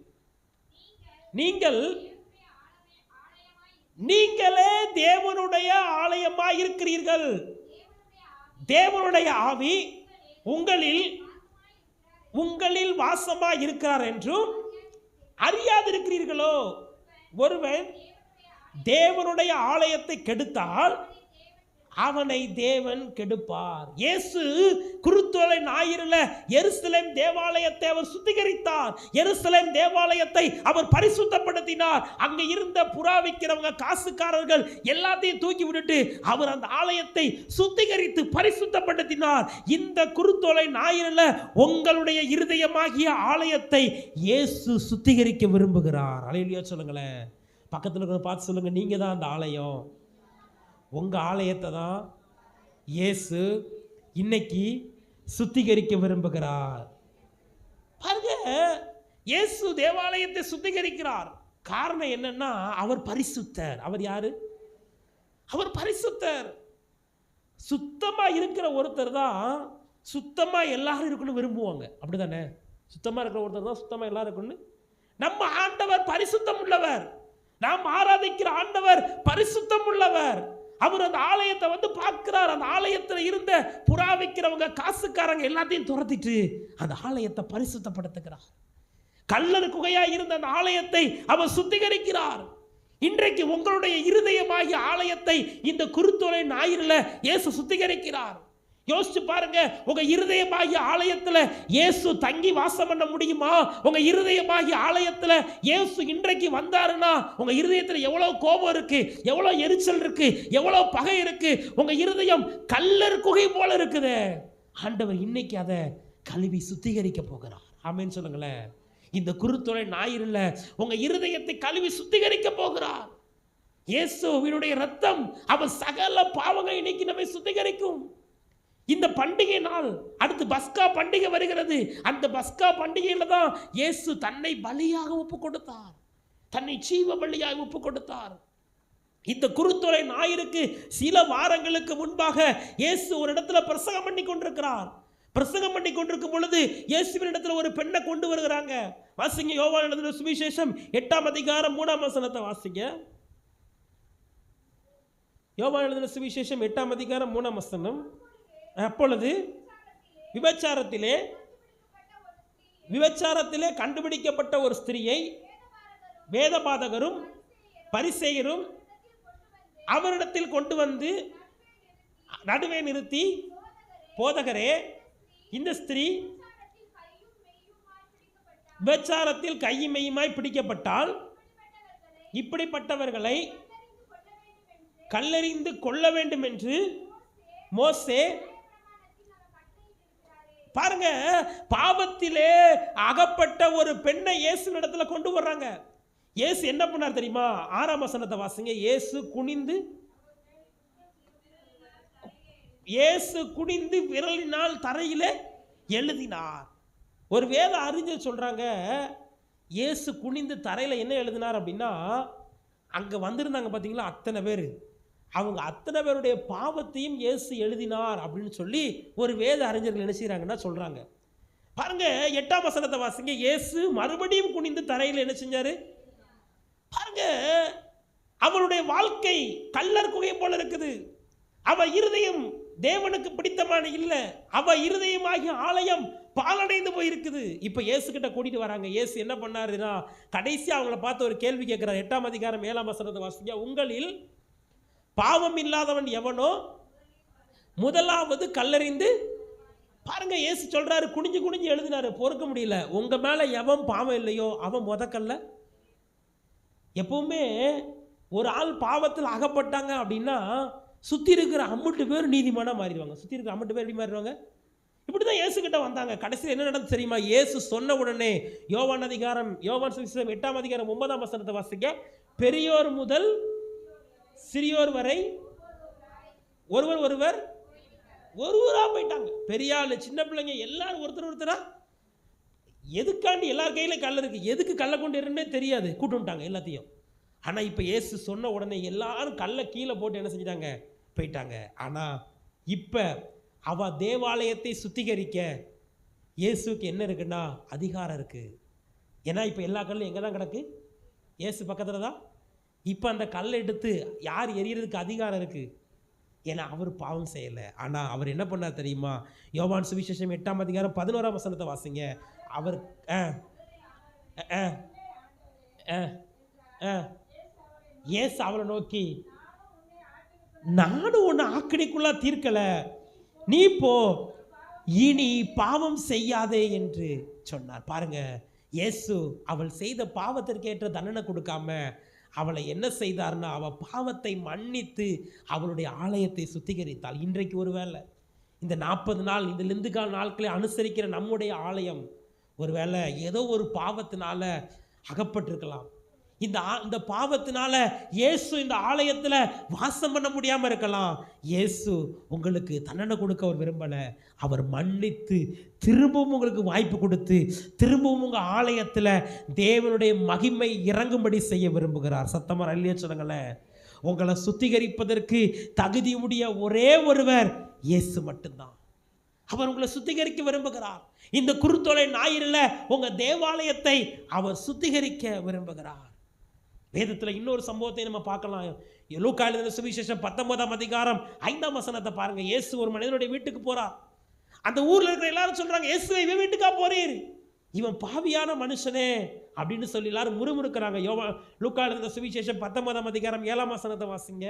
S1: நீங்களே தேவனுடைய ஆலயமாய் இருக்கிறீர்கள், தேவனுடைய ஆவி உங்களில் வாசமாய் இருக்கிறார் என்றும் அறியாதிருக்கிறீர்களோ? ஒருவன் தேவனுடைய ஆலயத்தை கெடுத்தால் அவனை தேவன் கெடுப்பார். இயேசு குருத்தோலை ஞாயிறுல எருசலேம் தேவாலயத்தை அவர் சுத்திகரித்தார். எருசலேம் தேவாலயத்தை அவர் பரிசுத்தப்படுத்தினார். அங்க இருந்த புறாவிக்கிறவங்க, காசுக்காரர்கள் எல்லாத்தையும் தூக்கி விட்டுட்டு அவர் அந்த ஆலயத்தை சுத்திகரித்து பரிசுத்தப்படுத்தினார். இந்த குருத்தோலை ஞாயிறுல உங்களுடைய இருதயமாகிய ஆலயத்தை இயேசு சுத்திகரிக்க விரும்புகிறார். அல்லேலூயா சொல்லுங்களேன். பக்கத்தில் இருக்கிற பார்த்து சொல்லுங்க, நீங்க தான் அந்த ஆலயம். உங்க ஆலயத்தை தான் இயேசு இன்னைக்கு சுத்திகரிக்க விரும்புகிறார். பாருங்க, இயேசு தேவாலயத்தை சுத்திகரிக்கிறார். காரணம் என்னன்னா, அவர் பரிசுத்தர். அவர் யாரு? அவர் பரிசுத்தர். சுத்தமா இருக்கிற ஒருத்தர் தான் சுத்தமா எல்லாரும் இருக்கணும் விரும்புவாங்க. அப்படிதானே? சுத்தமா இருக்கிற ஒருத்தர் தான் சுத்தமா எல்லாரும் இருக்கணும். நம்ம ஆண்டவர் பரிசுத்தம் உள்ளவர். நாம் ஆராதிக்கிற ஆண்டவர் பரிசுத்தம் உள்ளவர். அவர் அந்த ஆலயத்தை வந்து பார்க்கிறார். அந்த ஆலயத்தில் இருந்த புறா வைக்கிறவங்க, காசுக்காரங்க எல்லாத்தையும் துரத்திட்டு அந்த ஆலயத்தை பரிசுத்தப்படுத்துகிறார். கல்லர் குகையா இருந்த அந்த ஆலயத்தை அவர் சுத்திகரிக்கிறார். இன்றைக்கு உங்களுடைய இருதயமாகிய ஆலயத்தை இந்த குருத்தோலை ஞாயிறுல இயேசு சுத்திகரிக்கிறார். யோசிச்சு பாருங்க, உங்க இருதயமாகிய ஆலயத்துல இயேசு தங்கி வாசம் பண்ண முடியுமா? உங்க இருதயமாகிய ஆலயத்துல இயேசு இன்றைக்கு வந்தாருன்னா உங்க இருதயத்துல எவ்வளவு கோபம் இருக்கு, எவ்வளவு எரிச்சல் இருக்கு, எவ்வளவு பகை இருக்கு. உங்க இருதயம் கல்லர் குகை போல இருக்குது. ஆண்டவர் இன்னைக்கு அதை கழுவி சுத்திகரிக்க போகிறார். ஆமென் சொல்லுங்களேன். இந்த குருத்தோலை ஞாயிறுல உங்க இருதயத்தை கழுவி சுத்திகரிக்க போகிறார். இயேசுவினுடைய ரத்தம் அவர் சகல பாவங்களை இன்னைக்கு நம்மை சுத்திகரிக்கும். இந்த பண்டிகை நாள் அடுத்து பஸ்கா பண்டிகை வருகிறது. அந்த பஸ்கா பண்டிகையில தான் இயேசு தன்னை பலியாக ஒப்பு கொடுத்தார், தன்னை ஜீவ பலியாக ஒப்பு கொடுத்தார். இந்த குருத்தோலை ஞாயிறுக்கு சில வாரங்களுக்கு முன்பாக இயேசு ஒரு இடத்துல பிரசங்கம் பண்ணி கொண்டிருக்கிறார். பிரசங்கம் பண்ணி கொண்டிருக்கும் பொழுது இயேசுவின் இடத்துல ஒரு பெண்ணை கொண்டு வருகிறாங்க. வாசிங்க, யோவான் எழுதின சுவிசேஷம் 8ஆம் அதிகாரம் 3ஆம் வசனத்தை வாசிங்க. யோவான் எழுதின சுவிசேஷம் 8ஆம் அதிகாரம் 3ஆம் வசனம். அப்பொழுது விபச்சாரத்திலே கண்டுபிடிக்கப்பட்ட ஒரு ஸ்திரியை வேதபாதகரும் பரிசேயரும் அவரிடத்தில் கொண்டு வந்து நடுவே நிறுத்தி, போதகரே, இந்த ஸ்திரீ விபச்சாரத்தில் கையும் மெய்யுமாய் பிடிக்கப்பட்டால் இப்படிப்பட்டவர்களை கல்லெறிந்து கொள்ள வேண்டும் என்று மோசே பாருங்க, பாவத்திலே அகப்பட்ட ஒரு பெண்ணை இயேசு இடத்துல கொண்டு வர்றாங்க. இயேசு என்ன பண்ணார் தெரியுமா? 6ஆம் வசனத்தை வாசிங்க. இயேசு குனிந்து விரலினால் தரையிலே எழுதினார். ஒரு வேத அறிஞர் சொல்றாங்க, இயேசு குனிந்து தரையில என்ன எழுதினார் அப்படின்னா, அங்க வந்திருந்தாங்க பாத்தீங்களா அத்தனை பேர், அவங்க அத்தனை பேருடைய பாவத்தையும் இயேசு எழுதினார் அப்படின்னு சொல்லி ஒரு வேத அறிஞர்கள் என்ன செய்றாங்கன்னா சொல்றாங்க. பாருங்க, 8ஆம் வசனத்தை வாசிங்க. இயேசு மறுபடியும் குனிந்து தரையில் என்ன செஞ்சாரு பாருங்க. அவளுடைய வாழ்க்கை கல்லர் குகை போல இருக்குது. அவ இருதயம் தேவனுக்கு பிடித்தமான இல்ல. அவ இருதயமாகிய ஆலயம் பாலடைந்து போயிருக்குது. இப்ப இயேசு கிட்ட கூட்டிட்டு வராங்க. இயேசு என்ன பண்ணாருன்னா, கடைசி அவங்கள பார்த்து ஒரு கேள்வி கேட்கிறார். 8ஆம் அதிகாரம் 7ஆம் வசனத்தை வாசிங்க. உங்களில் பாவம் இல்லாதவன் எவனோ முதலாவது கல்லறிந்து. பாருங்க, இயேசு சொல்றாரு, குனிஞ்சு குனிஞ்சு எழுதினாரு, பொறுக்க முடியல. உங்க மேல எவன் பாவம் இல்லையோ அவன் முதக்கல்ல. எப்பவுமே ஒரு ஆள் பாவத்தில் அகப்பட்டாங்க அப்படின்னா சுத்தி இருக்கிற 50 பேர் நீதிமானா மாறிடுவாங்க. சுத்தி இருக்கிற 50 பேர் எப்படி மாறிடுவாங்க? இப்படிதான் இயேசு கிட்ட வந்தாங்க. கடைசியில் என்ன நடந்து தெரியுமா? இயேசு சொன்ன உடனே யோவான் சுவிசேஷம் 8ஆம் அதிகாரம் 9ஆம் வசனத்தை வாசிக்க. பெரியோர் முதல் சிறியோர் வரை ஒருவரா போயிட்டாங்க. பெரிய ஆளு சின்ன பிள்ளைங்க எல்லாரும் ஒருத்தரா. எதுக்காண்டி எல்லார் கையில கல்ல இருக்கு, எதுக்கு கல்லை கொண்டு இருன்னே தெரியாது, கூட்டு வந்துட்டாங்க எல்லாத்தையும். ஆனா இப்ப இயேசு சொன்ன உடனே எல்லாரும் கல்லை கீழே போட்டு என்ன செஞ்சிட்டாங்க, போயிட்டாங்க. ஆனா இப்ப அவ தேவாலயத்தை சுத்திகரிக்க இயேசுக்கு என்ன இருக்குன்னா அதிகாரம் இருக்கு. ஏன்னா இப்ப எல்லா கல்லும் எங்க தான் கிடக்கு? இயேசு பக்கத்துல தான். இப்ப அந்த கல்லை எடுத்து யார் எரியறதுக்கு அதிகாரம் இருக்கு? ஏன்னா அவர் பாவம் செய்யல. ஆனா அவர் என்ன பண்ணார் தெரியுமா? யோவான் சுவிசேஷம் 8ஆம் அதிகாரம் 11ஆம் வசனத்தை வாசிங்க. அவர் இயேசு அவளை நோக்கி, நானும் உன்னை ஆக்கினைக்குள்ளா தீர்க்கல, நீ போ, இனி பாவம் செய்யாதே என்று சொன்னார். பாருங்க, இயேசு அவள் செய்த பாவத்திற்கு ஏற்ற தண்டனை கொடுக்காம அவளை என்ன செய்தார்னா, அவள் பாவத்தை மன்னித்து அவளுடைய ஆலயத்தை சுத்திகரித்தாள். இன்றைக்கு ஒருவேளை இந்த 40 நாள் இந்த லிந்துகால் நாட்களை அனுசரிக்கிற நம்முடைய ஆலயம் ஒருவேளை ஏதோ ஒரு பாவத்தினால அகப்பட்டிருக்கலாம். இந்த பாவத்தினால இயேசு இந்த ஆலயத்தில் வாசம் பண்ண முடியாமல் இருக்கலாம். இயேசு உங்களுக்கு தண்டனை கொடுக்க அவர் விரும்பலை. அவர் மன்னித்து திரும்பவும் உங்களுக்கு வாய்ப்பு கொடுத்து திரும்பவும் உங்கள் ஆலயத்தில் தேவனுடைய மகிமை இறங்கும்படி செய்ய விரும்புகிறார். சத்தமாக அல்லையா சொல்லுங்களேன். உங்களை சுத்திகரிப்பதற்கு தகுதியுடைய ஒரே ஒருவர் இயேசு மட்டும்தான். அவர் உங்களை சுத்திகரிக்க விரும்புகிறார். இந்த குருத்தோலை ஞாயிறில் உங்கள் தேவாலயத்தை அவர் சுத்திகரிக்க விரும்புகிறார். வேதத்தில் இன்னொரு சம்பவத்தை நம்ம பார்க்கலாம். லூக்கா எழுதின சுவிசேஷம் 19ஆம் அதிகாரம் 5ஆம் வசனத்தை பாருங்க. இயேசு ஒரு மனிதனுடைய வீட்டுக்கு போறார். அந்த ஊர்ல இருக்கிற எல்லாரும் சொல்றாங்க, இயேசுவை இவன் வீட்டுக்கா போறீர், இவன் பாவியான மனுஷனே அப்படின்னு சொல்லி எல்லாரும் முறுமுறுக்கிறாங்க. லூக்கா எழுதின சுவிசேஷம் 19ஆம் அதிகாரம் 7ஆம் வசனத்தை வாசிங்க.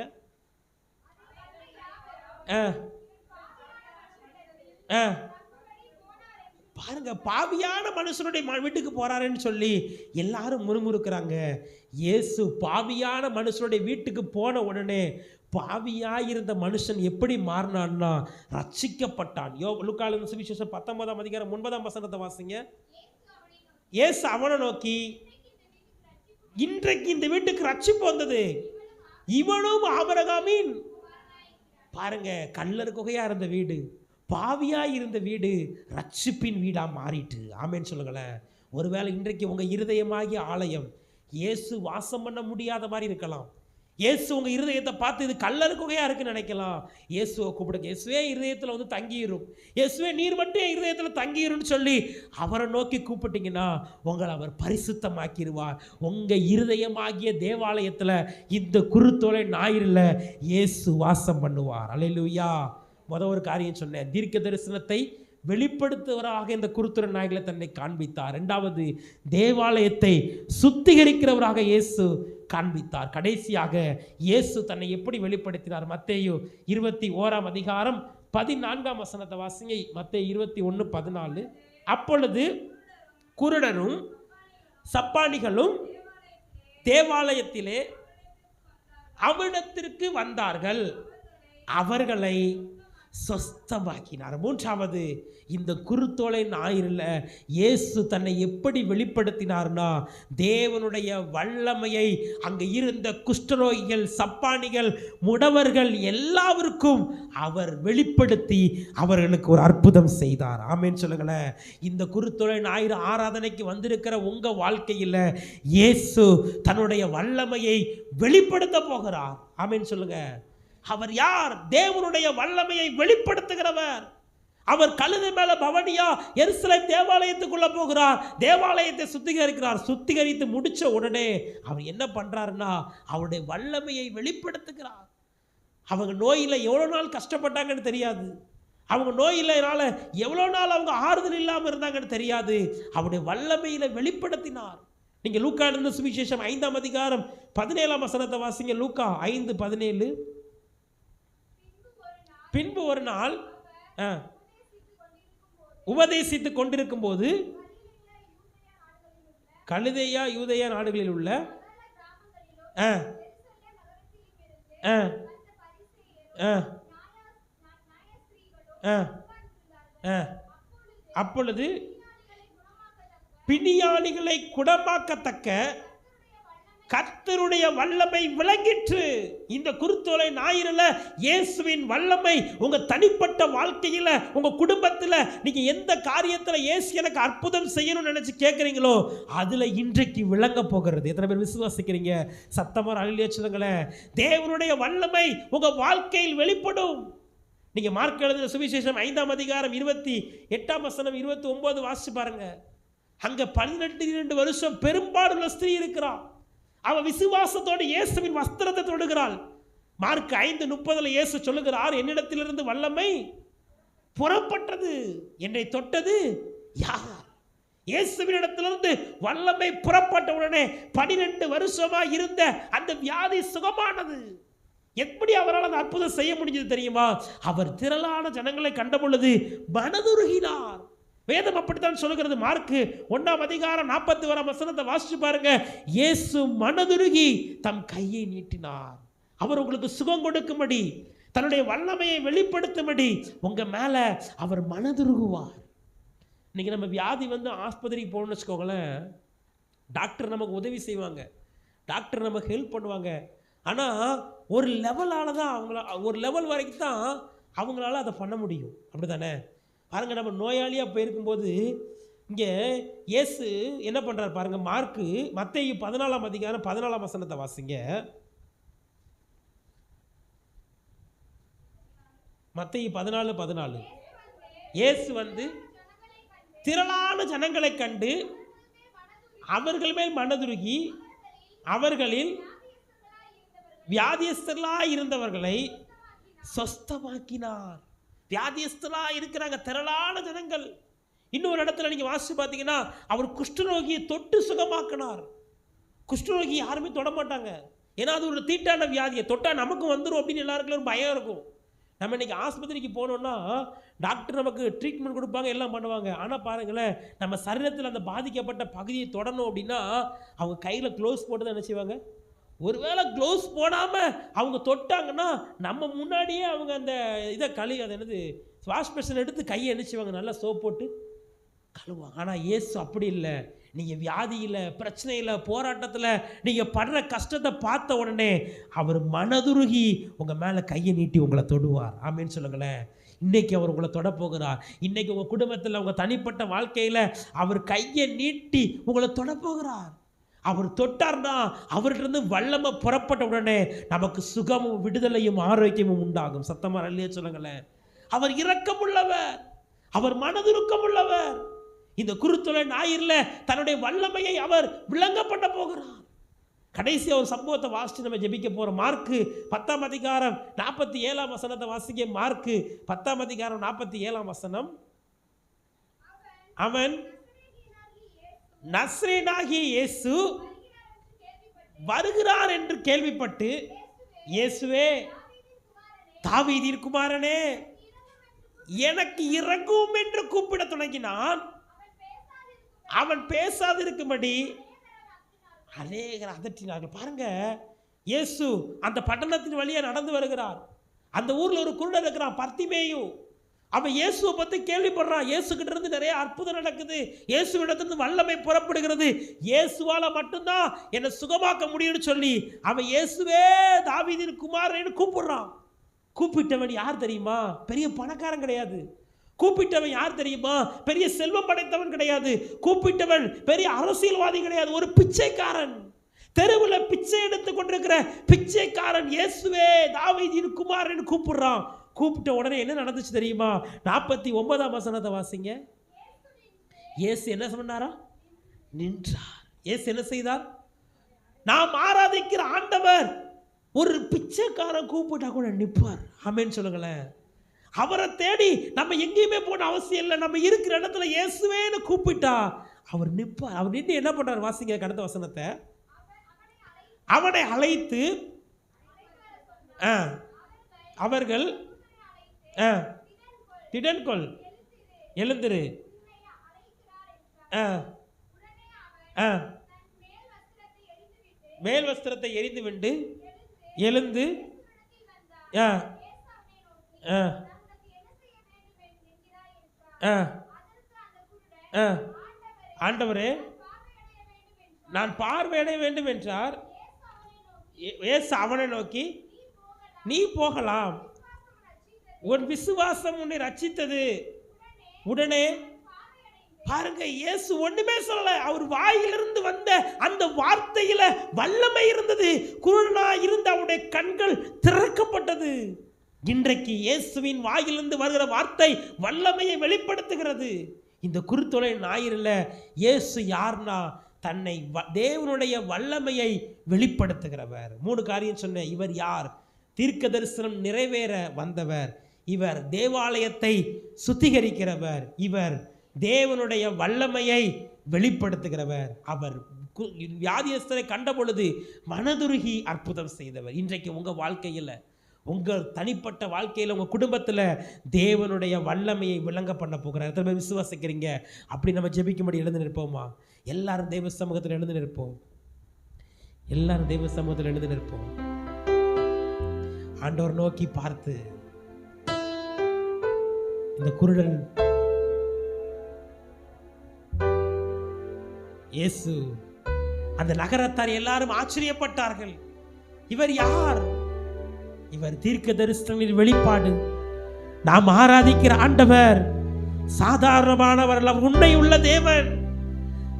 S1: பாருங்க, பாவியான மனுஷனுடைய வீட்டுக்கு போறாருன்னு சொல்லி எல்லாரும் முறுமுறுக்கிறாங்க. இயேசு பாவியான மனுஷனுடைய வீட்டுக்கு போன உடனே பாவியாயிருந்த மனுஷன் எப்படி மாறினான்னா ரட்சிக்கப்பட்டான். லூக்கா எழுதின சுவிசேஷம் 19ஆம் அதிகாரம் 9ஆம் வசனத்தை வாசிங்க. இயேசு அவனை நோக்கி, இன்றைக்கு இந்த வீட்டுக்கு ரட்சிப்பு வந்தது, இவனும் ஆபிரகாமின். பாருங்க, கல்லர் குகையா இருந்த வீடு, பாவியாக இருந்த வீடு ரட்சிப்பின் வீடாக மாறிட்டு. ஆமேன்னு சொல்லுங்களேன். ஒருவேளை இன்றைக்கு உங்கள் இருதயமாகிய ஆலயம் இயேசு வாசம் பண்ண முடியாத மாதிரி இருக்கலாம். இயேசு உங்கள் இருதயத்தை பார்த்து இது கல்லர் குகையாக இருக்குன்னு நினைக்கலாம். இயேசுவை கூப்பிடுங்க. இயேசுவே இருதயத்தில் வந்து தங்கிடும், இயேசுவே நீர் மட்டும் இருதயத்தில் தங்கிடும்னு சொல்லி அவரை நோக்கி கூப்பிட்டீங்கன்னா உங்களை அவர் பரிசுத்தமாக்கிடுவார். உங்கள் இருதயமாகிய தேவாலயத்தில் இந்த குருத்தோலை ஞாயிறில் இயேசு வாசம் பண்ணுவார். அல்லேலூயா. ஒரு காரியம் சொன்னேன், தீர்க்க தரிசனத்தை வெளிப்படுத்துவராக இந்த குருத்துறை நாயகங்களை தன்னை காண்பித்தார். இரண்டாவது, தேவாலயத்தை சுத்திகரிக்கிறவராக இயேசு காண்பித்தார். கடைசியாக இயேசு தன்னை எப்படி வெளிப்படுத்தினார்? மத்தேயு 21ஆம் அதிகாரம் 14ஆம் வசனத்தை வாசிங்க. மத்தேயு 21:14. அப்பொழுது குருடரும் சப்பானிகளும் தேவாலயத்திலே அவனிடத்திற்கு வந்தார்கள், அவர்களை சொஸ்தமாக்கினார். மூன்றாவது, இந்த குருத்தோலை ஞாயிறில் இயேசு தன்னை எப்படி வெளிப்படுத்தினார்னா, தேவனுடைய வல்லமையை அங்கே இருந்த குஷ்டரோகிகள், சப்பானிகள், முடவர்கள் எல்லாருக்கும் அவர் வெளிப்படுத்தி அவர்களுக்கு ஒரு அற்புதம் செய்தார். ஆமென் சொல்லுங்களேன். இந்த குருத்தோலை ஞாயிறு ஆராதனைக்கு வந்திருக்கிற உங்க வாழ்க்கையில் இயேசு தன்னுடைய வல்லமையை வெளிப்படுத்த போகிறார். ஆமென் சொல்லுங்க. அவர் யார்? தேவனுடைய வல்லமையை வெளிப்படுத்துகிறவர். அவர் கழுதை மேல பவனியா எருசலேம் தேவாலயத்துக்குள்ள போகிறார். தேவாலயத்தை சுத்திகரிக்கிறார். சுத்திகரித்து முடிச்ச உடனே அவர் என்ன பண்றாருன்னா, அவருடைய வல்லமையை வெளிப்படுத்துகிறார். அவங்க நோயில எவ்வளவு நாள் கஷ்டப்பட்டாங்கன்னு தெரியாது. அவங்க நோயினால எவ்வளவு நாள் அவங்க ஆறுதல் இல்லாமல் இருந்தாங்கன்னு தெரியாது. அவருடைய வல்லமையில வெளிப்படுத்தினார். நீங்க லூக்கா எழுதின சுவிசேஷம் 5ஆம் அதிகாரம் 17ஆம் வசனத்தை வாசிங்க. லூக்கா 5:17. பின்பு ஒரு நாள் உபதேசித்துக் கொண்டிருக்கும் போது கலிலேயா யூதேயா நாடுகளில் உள்ள அப்பொழுது பிணியாளிகளை குணமாக்கத்தக்க கர்த்தருடைய வல்லமை விளங்கிற்று. இந்த குருத்தோலை ஞாயிறுல இயேசுவின் வல்லமை உங்க தனிப்பட்ட வாழ்க்கையில, உங்க குடும்பத்தில் நீங்க எந்த காரியத்தில் இயேசு எனக்கு அற்புதம் செய்யணும்னு நினைச்சு கேட்குறீங்களோ அதுல இன்றைக்கு விளங்க போகிறது. எத்தனை பேர் விசுவாசிக்கிறீங்க? சத்தமா அல்லேலூயா சொல்லுங்களேன். தேவனுடைய வல்லமை உங்க வாழ்க்கையில் வெளிப்படும். நீங்க மார்க் எழுதின சுவிசேஷம் 5ஆம் அதிகாரம் 28ஆம் வசனம் 29 வாசிச்சு பாருங்க. அங்க 12 வருஷம் பெரும்பாடுள்ள ஸ்திரீ இருக்கிறான். அவ விசுவாசத்தோடு இயேசுவின் வஸ்திரத்தை தொடுகிறாள். மார்க் 5:30 இயேசு சொல்லுகிறார், என்னிடத்திலிருந்து வல்லமை புறப்பட்டது, என்னை தொட்டது யார்? இயேசுவினிடத்திலிருந்து வல்லமை புறப்பட்ட உடனே 12 வருஷமா இருந்த அந்த வியாதி சுகமானது. எப்படி அவரால் அந்த அற்புதம் செய்ய முடிஞ்சது தெரியுமா? அவர் திரளான ஜனங்களை கண்ட பொழுது மனதுருகினார். வேதம் அப்படித்தான் சொல்லுகிறது. மார்க் 1ஆம் அதிகாரம் 41ஆம் வசனத்தை வாசிச்சு பாருங்க. இயேசு மனதுருகி தம் கையை நீட்டினார். அவர் உங்களுக்கு சுகம் கொடுக்கும்படி, தன்னுடைய வல்லமையை வெளிப்படுத்தும்படி உங்க மேல அவர் மனதுருகுவார். இன்னைக்கு நம்ம வியாதி ஆஸ்பத்திரிக்கு போகணும்னு வச்சுக்கோங்களேன், டாக்டர் நமக்கு உதவி செய்வாங்க, டாக்டர் நமக்கு ஹெல்ப் பண்ணுவாங்க. ஆனால் ஒரு லெவலால் தான் ஒரு லெவல் வரைக்கும் தான் அவங்களால அதை பண்ண முடியும். அப்படி தானே? பாருங்க, நம்ம நோயாளியாக போயிருக்கும்போது இங்கே இயேசு என்ன பண்ணுறாரு பாருங்க. மத்தேயு 14ஆம் அதிகாரம் 14ஆம் வசனத்தை வாசிங்க. மத்தேயு 14:14. இயேசு திரளான ஜனங்களை கண்டு அவர்கள் மேல் மனதுருகி அவர்களில் வியாதியஸ்தர்களாய் இருந்தவர்களை சொஸ்தமாக்கினார். வியாதியஸ்தர்களாக இருக்கிறாங்க திரளான ஜனங்கள். இன்னொரு இடத்துல நீங்க வாசிச்சு பார்த்தீங்கன்னா, அவர் குஷ்டரோகியை தொட்டு சுகமாக்கினார். குஷ்டரோகி யாருமே தொட மாட்டாங்க, ஏன்னா அது ஒரு தீட்டான வியாதியை தொட்டா நமக்கு வந்துடும் அப்படின்னு எல்லாருக்கும் ஒரு பயம் இருக்கும். நம்ம இன்னைக்கு ஆஸ்பத்திரிக்கு போனோம்னா டாக்டர் நமக்கு ட்ரீட்மெண்ட் கொடுப்பாங்க, எல்லாம் பண்ணுவாங்க. ஆனால் பாருங்களேன், நம்ம சரீரத்தில் அந்த பாதிக்கப்பட்ட பகுதியை தொடணும் அப்படின்னா அவங்க கையில் க்ளோஸ் போட்டு தான் என்ன செய்வாங்க. ஒருவேளை க்ளோஸ் போடாமல் அவங்க தொட்டாங்கன்னா நம்ம முன்னாடியே அவங்க அந்த இதை அது என்னது வாஷ் பேஷன் எடுத்து கையை நினச்சிவாங்க, நல்லா சோப் போட்டு கழுவாங்க. ஆனால் இயேசு அப்படி இல்லை. நீங்கள் வியாதியில், பிரச்சனையில், போராட்டத்தில் நீங்கள் படுற கஷ்டத்தை பார்த்த உடனே அவர் மனதுருகி உங்கள் மேலே கையை நீட்டி உங்களை தொடுவார். ஆமேன்னு சொல்லுங்களேன். இன்னைக்கு அவர் உங்களை தொட போகிறார். இன்னைக்கு உங்கள் குடும்பத்தில், உங்கள் தனிப்பட்ட வாழ்க்கையில் அவர் கையை நீட்டி உங்களை தொட போகிறார். அவர் தொட்டார்னா அவர்கிட்ட வல்லமை புறப்பட்ட உடனே நமக்கு சுகமும் விடுதலையும் ஆரோக்கியமும் உண்டாகும். சத்தமா அல்லேலூயா சொல்லுங்களேன். அவர் இரக்கமுள்ளவர், அவர் மனதுருக்கமுள்ளவர். இந்த குருத்தோலை ஞாயிறில் தன்னுடைய வல்லமையை அவர் விளங்க பண்ண போகிறார். கடைசி ஒரு சம்பவத்தை வாசித்து நம்ம ஜெபிக்க போறோம். மார்க் 10ஆம் அதிகாரம் 47ஆம் வசனத்தை வாசிக்க. மார்க் 10ஆம் அதிகாரம் 47ஆம் வசனம். அவன் நஸ்ரேனாகிய இயேசு வருகிறார் என்று கேள்விப்பட்டு, இயேசுவே தாவீதின் குமாரனே எனக்கு இரங்கும் என்று கூப்பிட தொடங்கினான். அவன் பேசாதிருக்கும்படி அநேகர் அதட்டினார்கள். பாருங்க, இயேசு அந்த பட்டணத்தின் வழியாக நடந்து வருகிறார். அந்த ஊர்ல ஒரு குருடன் இருக்கிறான், பர்த்திமேயு. அவன் இயேசுவை பற்றி கேள்விப்படுறான். இயேசு கிட்ட இருந்து நிறைய அற்புதம் நடக்குது, இயேசுவிடத்திலிருந்து வல்லமை புறப்படுகிறது, இயேசுவால மட்டும்தான் என்னை சுகமாக்க முடியும்னு சொல்லி அவன் இயேசுவே தாவீதின் குமாரன்னு கூப்பிடுறான். கூப்பிட்டவன் யார் தெரியுமா? பெரிய பணக்காரன் கிடையாது. கூப்பிட்டவன் யார் தெரியுமா? பெரிய செல்வம் படைத்தவன் கிடையாது. கூப்பிட்டவன் பெரிய அரசியல்வாதி கிடையாது. ஒரு பிச்சைக்காரன், தெருவில் பிச்சை எடுத்து கொண்டிருக்கிற பிச்சைக்காரன் இயேசுவே தாவீதின் குமாரன்னு கூப்பிடுறான். கூப்பிட்ட உடனே என்ன நடந்துச்சு தெரியுமா? 49ஆம் வசனத்தை வாசிங்க. இயேசு என்ன சொன்னாரா? நின்றார். இயேசு என்ன செய்தார்? நாம் ஆராதிக்கிற ஆண்டவர் ஒரு பிச்சைக்காரன் கூப்பிட்டா கூட நிற்பார். ஆமென் சொல்லுங்களேன். அவரை தேடி நம்ம எங்கேயுமே போன அவசியம் இல்லை. நம்ம இருக்கிற இடத்துல இயேசுவேன்னு கூப்பிட்டா அவர் நிற்பார். அவர் நின்று என்ன பண்றார்? வாசிங்க அடுத்த வசனத்தை. அவனை அழைத்து அவர்கள் திடன்கொள், எழுந்திரு. மேல் வஸ்திரத்தை எரிந்து விண்டு எழுந்து ஆண்டவரே நான் பார்வையிட வேண்டும் என்றார். இயேசு அவனை நோக்கி, நீ போகலாம், உன் விசுவாசம் உன்னை ரட்சித்தது. உடனே பாருங்க, இயேசு ஒண்ணுமே சொல்லல. அவர் வாயிலிருந்து வந்த அந்த வார்த்தையில வல்லமை இருந்தது. குருடனா இருந்த அவருடைய கண்கள் திறக்கப்பட்டது. இன்றைக்கு இயேசுவின் வாயிலிருந்து வருகிற வார்த்தை வல்லமையை வெளிப்படுத்துகிறது. இந்த குருத்தொலை ஞாயிறுல இயேசு யார்னா தன்னை தேவனுடைய வல்லமையை வெளிப்படுத்துகிறவர். 3 காரியம் சொன்னேன். இவர் யார்? தீர்க்க தரிசனம் நிறைவேற வந்தவர். இவர் தேவாலயத்தை சுத்திகரிக்கிறவர். இவர் தேவனுடைய வல்லமையை வெளிப்படுத்துகிறவர். அவர் வியாதியஸ்தரை கண்ட பொழுது மனதுருகி அற்புதம் செய்தவர். இன்றைக்கு உங்கள் வாழ்க்கையில், உங்கள் தனிப்பட்ட வாழ்க்கையில், உங்கள் குடும்பத்தில் தேவனுடைய வல்லமையை விளங்க பண்ண போகிறார். எத்தனை பேர் விசுவாசிக்கிறீங்க? அப்படி நம்ம ஜெபிக்கும்படி எழுந்து நிற்போமா? எல்லாரும் தெய்வ சமூகத்தில் எழுந்து நிற்போம். எல்லாரும் தெய்வ சமூகத்தில் எழுந்து நிற்போம். ஆண்டவர் நோக்கி பார்த்து, இந்த குருடன் இயேசு, அந்த நகரத்தார் எல்லாரும் ஆச்சரியப்பட்டார்கள். இவர் யார்? இவர் தீர்க்க தரிசனத்தின் வெளிப்பாடு. நாம் ஆராதிக்கிற ஆண்டவர் சாதாரணமானவர் அல்ல, உண்மை உள்ள தேவன்.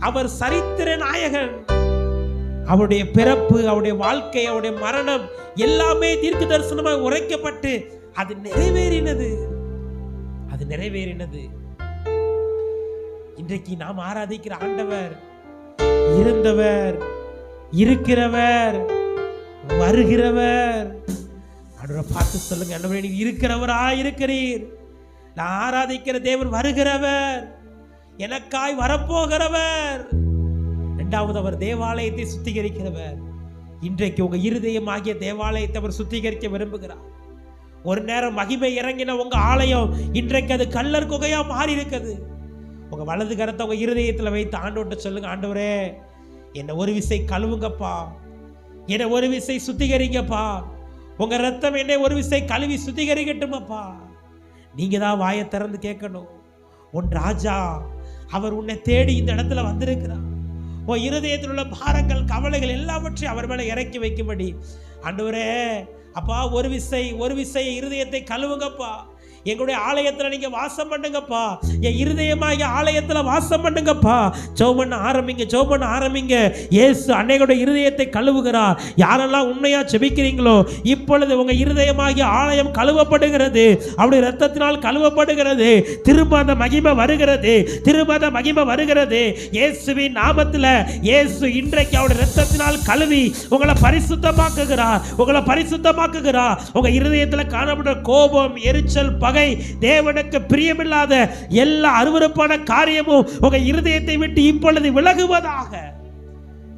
S1: அவர் சரித்திர நாயகன். அவருடைய பிறப்பு, அவருடைய வாழ்க்கை, அவருடைய மரணம் எல்லாமே தீர்க்க தரிசனமாக உரைக்கப்பட்டு அது நிறைவேறினது. அது நிறைவேறினது. இன்றைக்கு நாம் ஆராதிக்கிற ஆண்டவர் இருந்தவர், இருக்கிறவர், வருகிறவர். ஆண்டவரை பார்த்து சொல்லுங்க, ஆண்டவரே நீர் இருக்கிறவரா இருக்கிறீர். நான் ஆராதிக்கிற தேவன் வருகிறவர், எனக்காய் வரப்போகிறவர். இரண்டாவது, அவர் தேவாலயத்தை சுத்திகரிக்கிறவர். இன்றைக்கு உங்க இருதயமாகிய தேவாலயத்தை அவர் சுத்திகரிக்க விரும்புகிறார். ஒரு நேரம் மகிமை இறங்கின உங்க ஆலயம் இன்றைக்கு அது கல்லர் குகையா மாறி இருக்குது. உங்க வலது கரத்தை உங்க இருதயத்துல வைத்து ஆண்டவர்கிட்ட சொல்லுங்க, ஆண்டவரே என்னை ஒரு விசை கழுவுங்கப்பா, என்னை ஒரு விசை சுத்திகரிங்கப்பா, உங்க ரத்தம் என்னை ஒரு விசை கழுவி சுத்திகரிக்கட்டுமாப்பா. நீங்க தான் வாயை திறந்து கேட்கணும். உன் ராஜா அவர் உன்னை தேடி இந்த இடத்துல வந்திருக்கிறார். உன் இருதயத்தில் உள்ள பாரங்கள், கவலைகள் எல்லாவற்றையும் அவர் மேல இறக்கி வைக்கும்படி ஆண்டவரே அப்பா ஒரு விசை இருதயத்தை கழுவுங்கப்பா. எங்களுடைய ஆலயத்தில் நீங்க வாசம் பண்ணுங்கப்பா. என் இருதயமாக ஆலயத்தில் வாசம் பண்ணுங்கப்பா. ஜெபம் பண்ண ஆரம்பிங்க. இயேசு அன்னையோட இருதயத்தை கழுவுகிறார். யாரெல்லாம் உண்மையா ஜெபிக்கிறீங்களோ இப்பொழுது உங்க இருதயமாகிய ஆலயம் கழுவப்படுகிறது. அவருடைய இரத்தத்தினால் கழுவப்படுகிறது. திரும்ப அந்த மகிமை வருகிறது. இயேசுவின் நாமத்தில் இயேசு இன்றைக்கு அவருடைய இரத்தத்தினால் கழுவி உங்களை பரிசுத்தமாக்குகிறார். உங்க இருதயத்தில் காணப்படுற கோபம், எரிச்சல், பகை, தேவனுக்கு பிரியமில்லாத எல்லா அருவருப்பான காரியமும் உங்க இருதயத்தை விட்டு இப்பொழுது விலகுவதாக.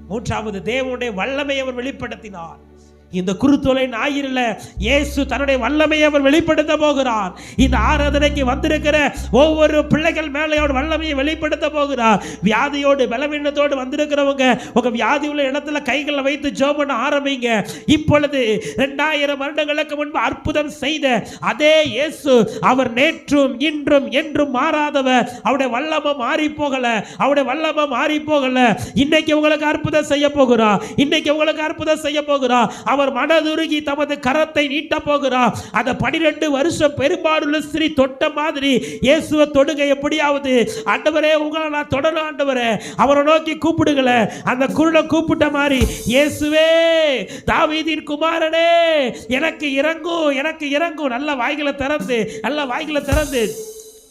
S1: மூன்றாவது, தேவனுடைய வல்லமை அவர் வெளிப்படுத்தினார். இந்த குருத்தோலை ஞாயிறுல இயேசு தன்னுடைய வல்லமையை அவர் வெளிப்படுத்த போகிறார். இந்த ஆராதனைக்கு வந்திருக்கிற ஒவ்வொரு பிள்ளைகள் மேலே அவர் வல்லமையை வெளிப்படுத்த போகிறார். வியாதியோடு பலவீனத்தோடு வந்திருக்கிறவங்க உங்க வியாதி உள்ள இடத்துல கைகளை வைத்து ஜெபம் பண்ண ஆரம்பிங்க. இப்பொழுது 2000 வருடங்களுக்கு முன்பு அற்புதம் செய்த அதே இயேசு அவர் நேற்றும் இன்றும் என்றும் மாறாதவர். அவருடைய வல்லமை மாறி போகல, அவருடைய வல்லமை மாறி போகல. இன்னைக்கு உங்களுக்கு அற்புதம் செய்ய போகிறார். இன்னைக்கு உங்களுக்கு அற்புதம் செய்ய போகிறார். அவர் மனதுருகி தமது கரத்தை நீட்ட போகிறார். அந்த 12 வருஷம் பெரும்பாலுள்ள ஸ்திரீ தொட்ட மாதிரி இயேசுவை தொடுங்க. எப்படியாவது ஆண்டவரே உங்களை நான் தொடரும் ஆண்டவரே, அவரை நோக்கி கூப்பிடுங்கள. அந்த குருடை கூப்பிட்ட மாதிரி இயேசுவே தாவீதின் குமாரனே எனக்கு இறங்கும், எனக்கு இறங்கும். நல்ல வாய்களை திறந்து, நல்ல வாய்களை திறந்து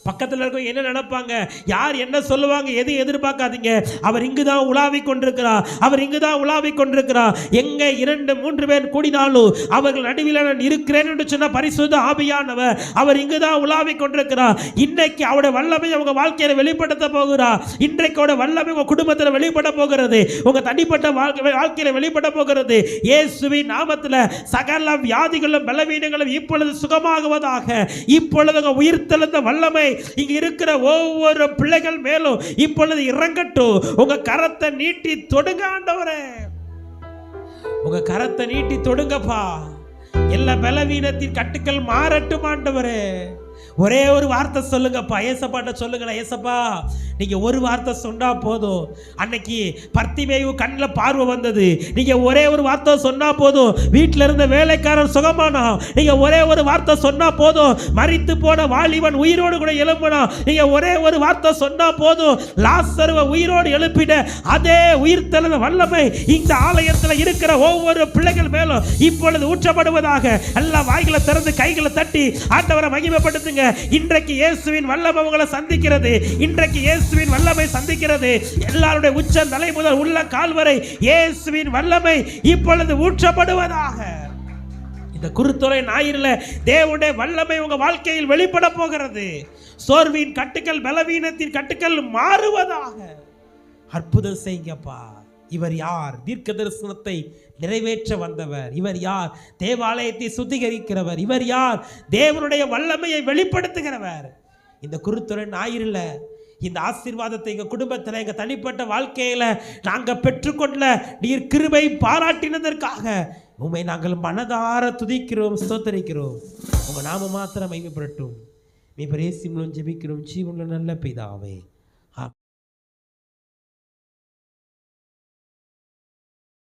S1: பக்கத்தில் இருக்க என்ன நினைப்பாங்க, யார் என்ன சொல்லுவாங்க, எது எதிர்பார்க்காதீங்க. அவர் இங்குதான் உலாவி கொண்டிருக்கிறார். அவர் இங்குதான் உலாவி கொண்டிருக்கிறார். எங்க 2-3 பேர் கூடினாலும் அவர்கள் நடுவில் நான் இருக்கிறேன் என்று சொன்ன பரிசுத்த ஆவியானவர் அவர் இங்குதான் உலாவி கொண்டிருக்கிறார். இன்னைக்கு அவருடைய வல்லமை உங்க வாழ்க்கையில வெளிப்படுத்த போகிறார். இன்றைக்கு அவருடைய வல்லமை உங்க குடும்பத்தில் வெளிப்பட போகிறது. உங்க தனிப்பட்ட வாழ்க்கையில வெளிப்பட போகிறது. இயேசுவின் நாமத்தில் சகல வியாதிகளும் பலவீனங்களும் இப்பொழுது சுகமாகுவதாக. இப்பொழுது உயிர்த்தெழுந்த வல்லமை இங்க இருக்கிற ஒவ்வொரு பிள்ளைகள் மேலும் இப்பொழுது இறங்கட்டும். உங்க கரத்தை நீட்டி தொடுங்க ஆண்டவரே, உங்க கரத்தை நீட்டி தொடுங்கப்பா. எல்லா பலவீனத்தின் கட்டுக்கள் மாறட்டும் ஆண்டவரே. ஒரே ஒரு வார்த்தை சொல்லுங்கப்பா. ஏசப்பாட்ட சொல்லுங்களேன், ஏசப்பா நீங்க ஒரு வார்த்தை சொன்னா போதும். அன்னைக்கு பர்த்திமேயு கண்ணில் பார்வை வந்தது. நீங்க ஒரே ஒரு வார்த்தை சொன்னா போதும். வீட்டில் இருந்த வேலைக்காரன் சுகமானா. நீங்க ஒரே ஒரு வார்த்தை சொன்னா போதும். மரித்து போன வாலிபன் உயிரோடு கூட எழும்பினா. நீங்க ஒரே ஒரு வார்த்தை சொன்னா போதும். லாசருவை உயிரோடு எழுப்பிட அதே உயிர்த்தெழுந்த வல்லமை இந்த ஆலயத்தில் இருக்கிற ஒவ்வொரு பிள்ளைகள் மேலும் இப்பொழுது ஊற்றப்படுவதாக. எல்லா வாய்களை திறந்து கைகளை தட்டி ஆண்டவரை மகிமைப்படுத்துங்க. இன்றைக்கு இயேசுவின் வல்லமை உங்களை சந்திக்கிறது. இன்றைக்கு இயேசுவின் வல்லமை சந்திக்கிறது. எல்லாருடைய உச்ச தலை முதல் உள்ள கால் வரை இயேசுவின் வல்லமை இப்பொழுது ஊற்றப்படுவதாக. இந்த குருத்தோலை ஞாயிறுல தேவனுடைய வல்லமை உங்க வாழ்க்கையில் வெளிப்பட போகிறது. சோர்வின் கட்டுக்கள் பலவீனத்தின் கட்டுக்கள் மாறுவதாக. அற்புதம் செய்யுங்கப்பா. இவர் யார்? தீர்க்க தரிசனத்தை நிறைவேற்ற வந்தவர். இவர் யார்? தேவாலயத்தை சுத்திகரிக்கிறவர். இவர் யார்? தேவனுடைய வல்லமையை வெளிப்படுத்துகிறவர். இந்த குருத்தோலை ஞாயிறுல இந்த ஆசீர்வாதத்தை எங்க குடும்பத்தில் எங்க தனிப்பட்ட வாழ்க்கையில நாங்க பெற்றுக்கொண்ட நீர் கிருபை பாராட்டினதற்காக உம்மை நாங்கள் மனதார துதிக்கிறோம், ஸ்தோத்தரிக்கிறோம். உங்க நாம மாத்திரம் மகிமைப்படட்டும். மீ பிரேசி மூலம் ஜெபிக்கிறோம் ஜீவனுள்ள நல்ல பிதாவே.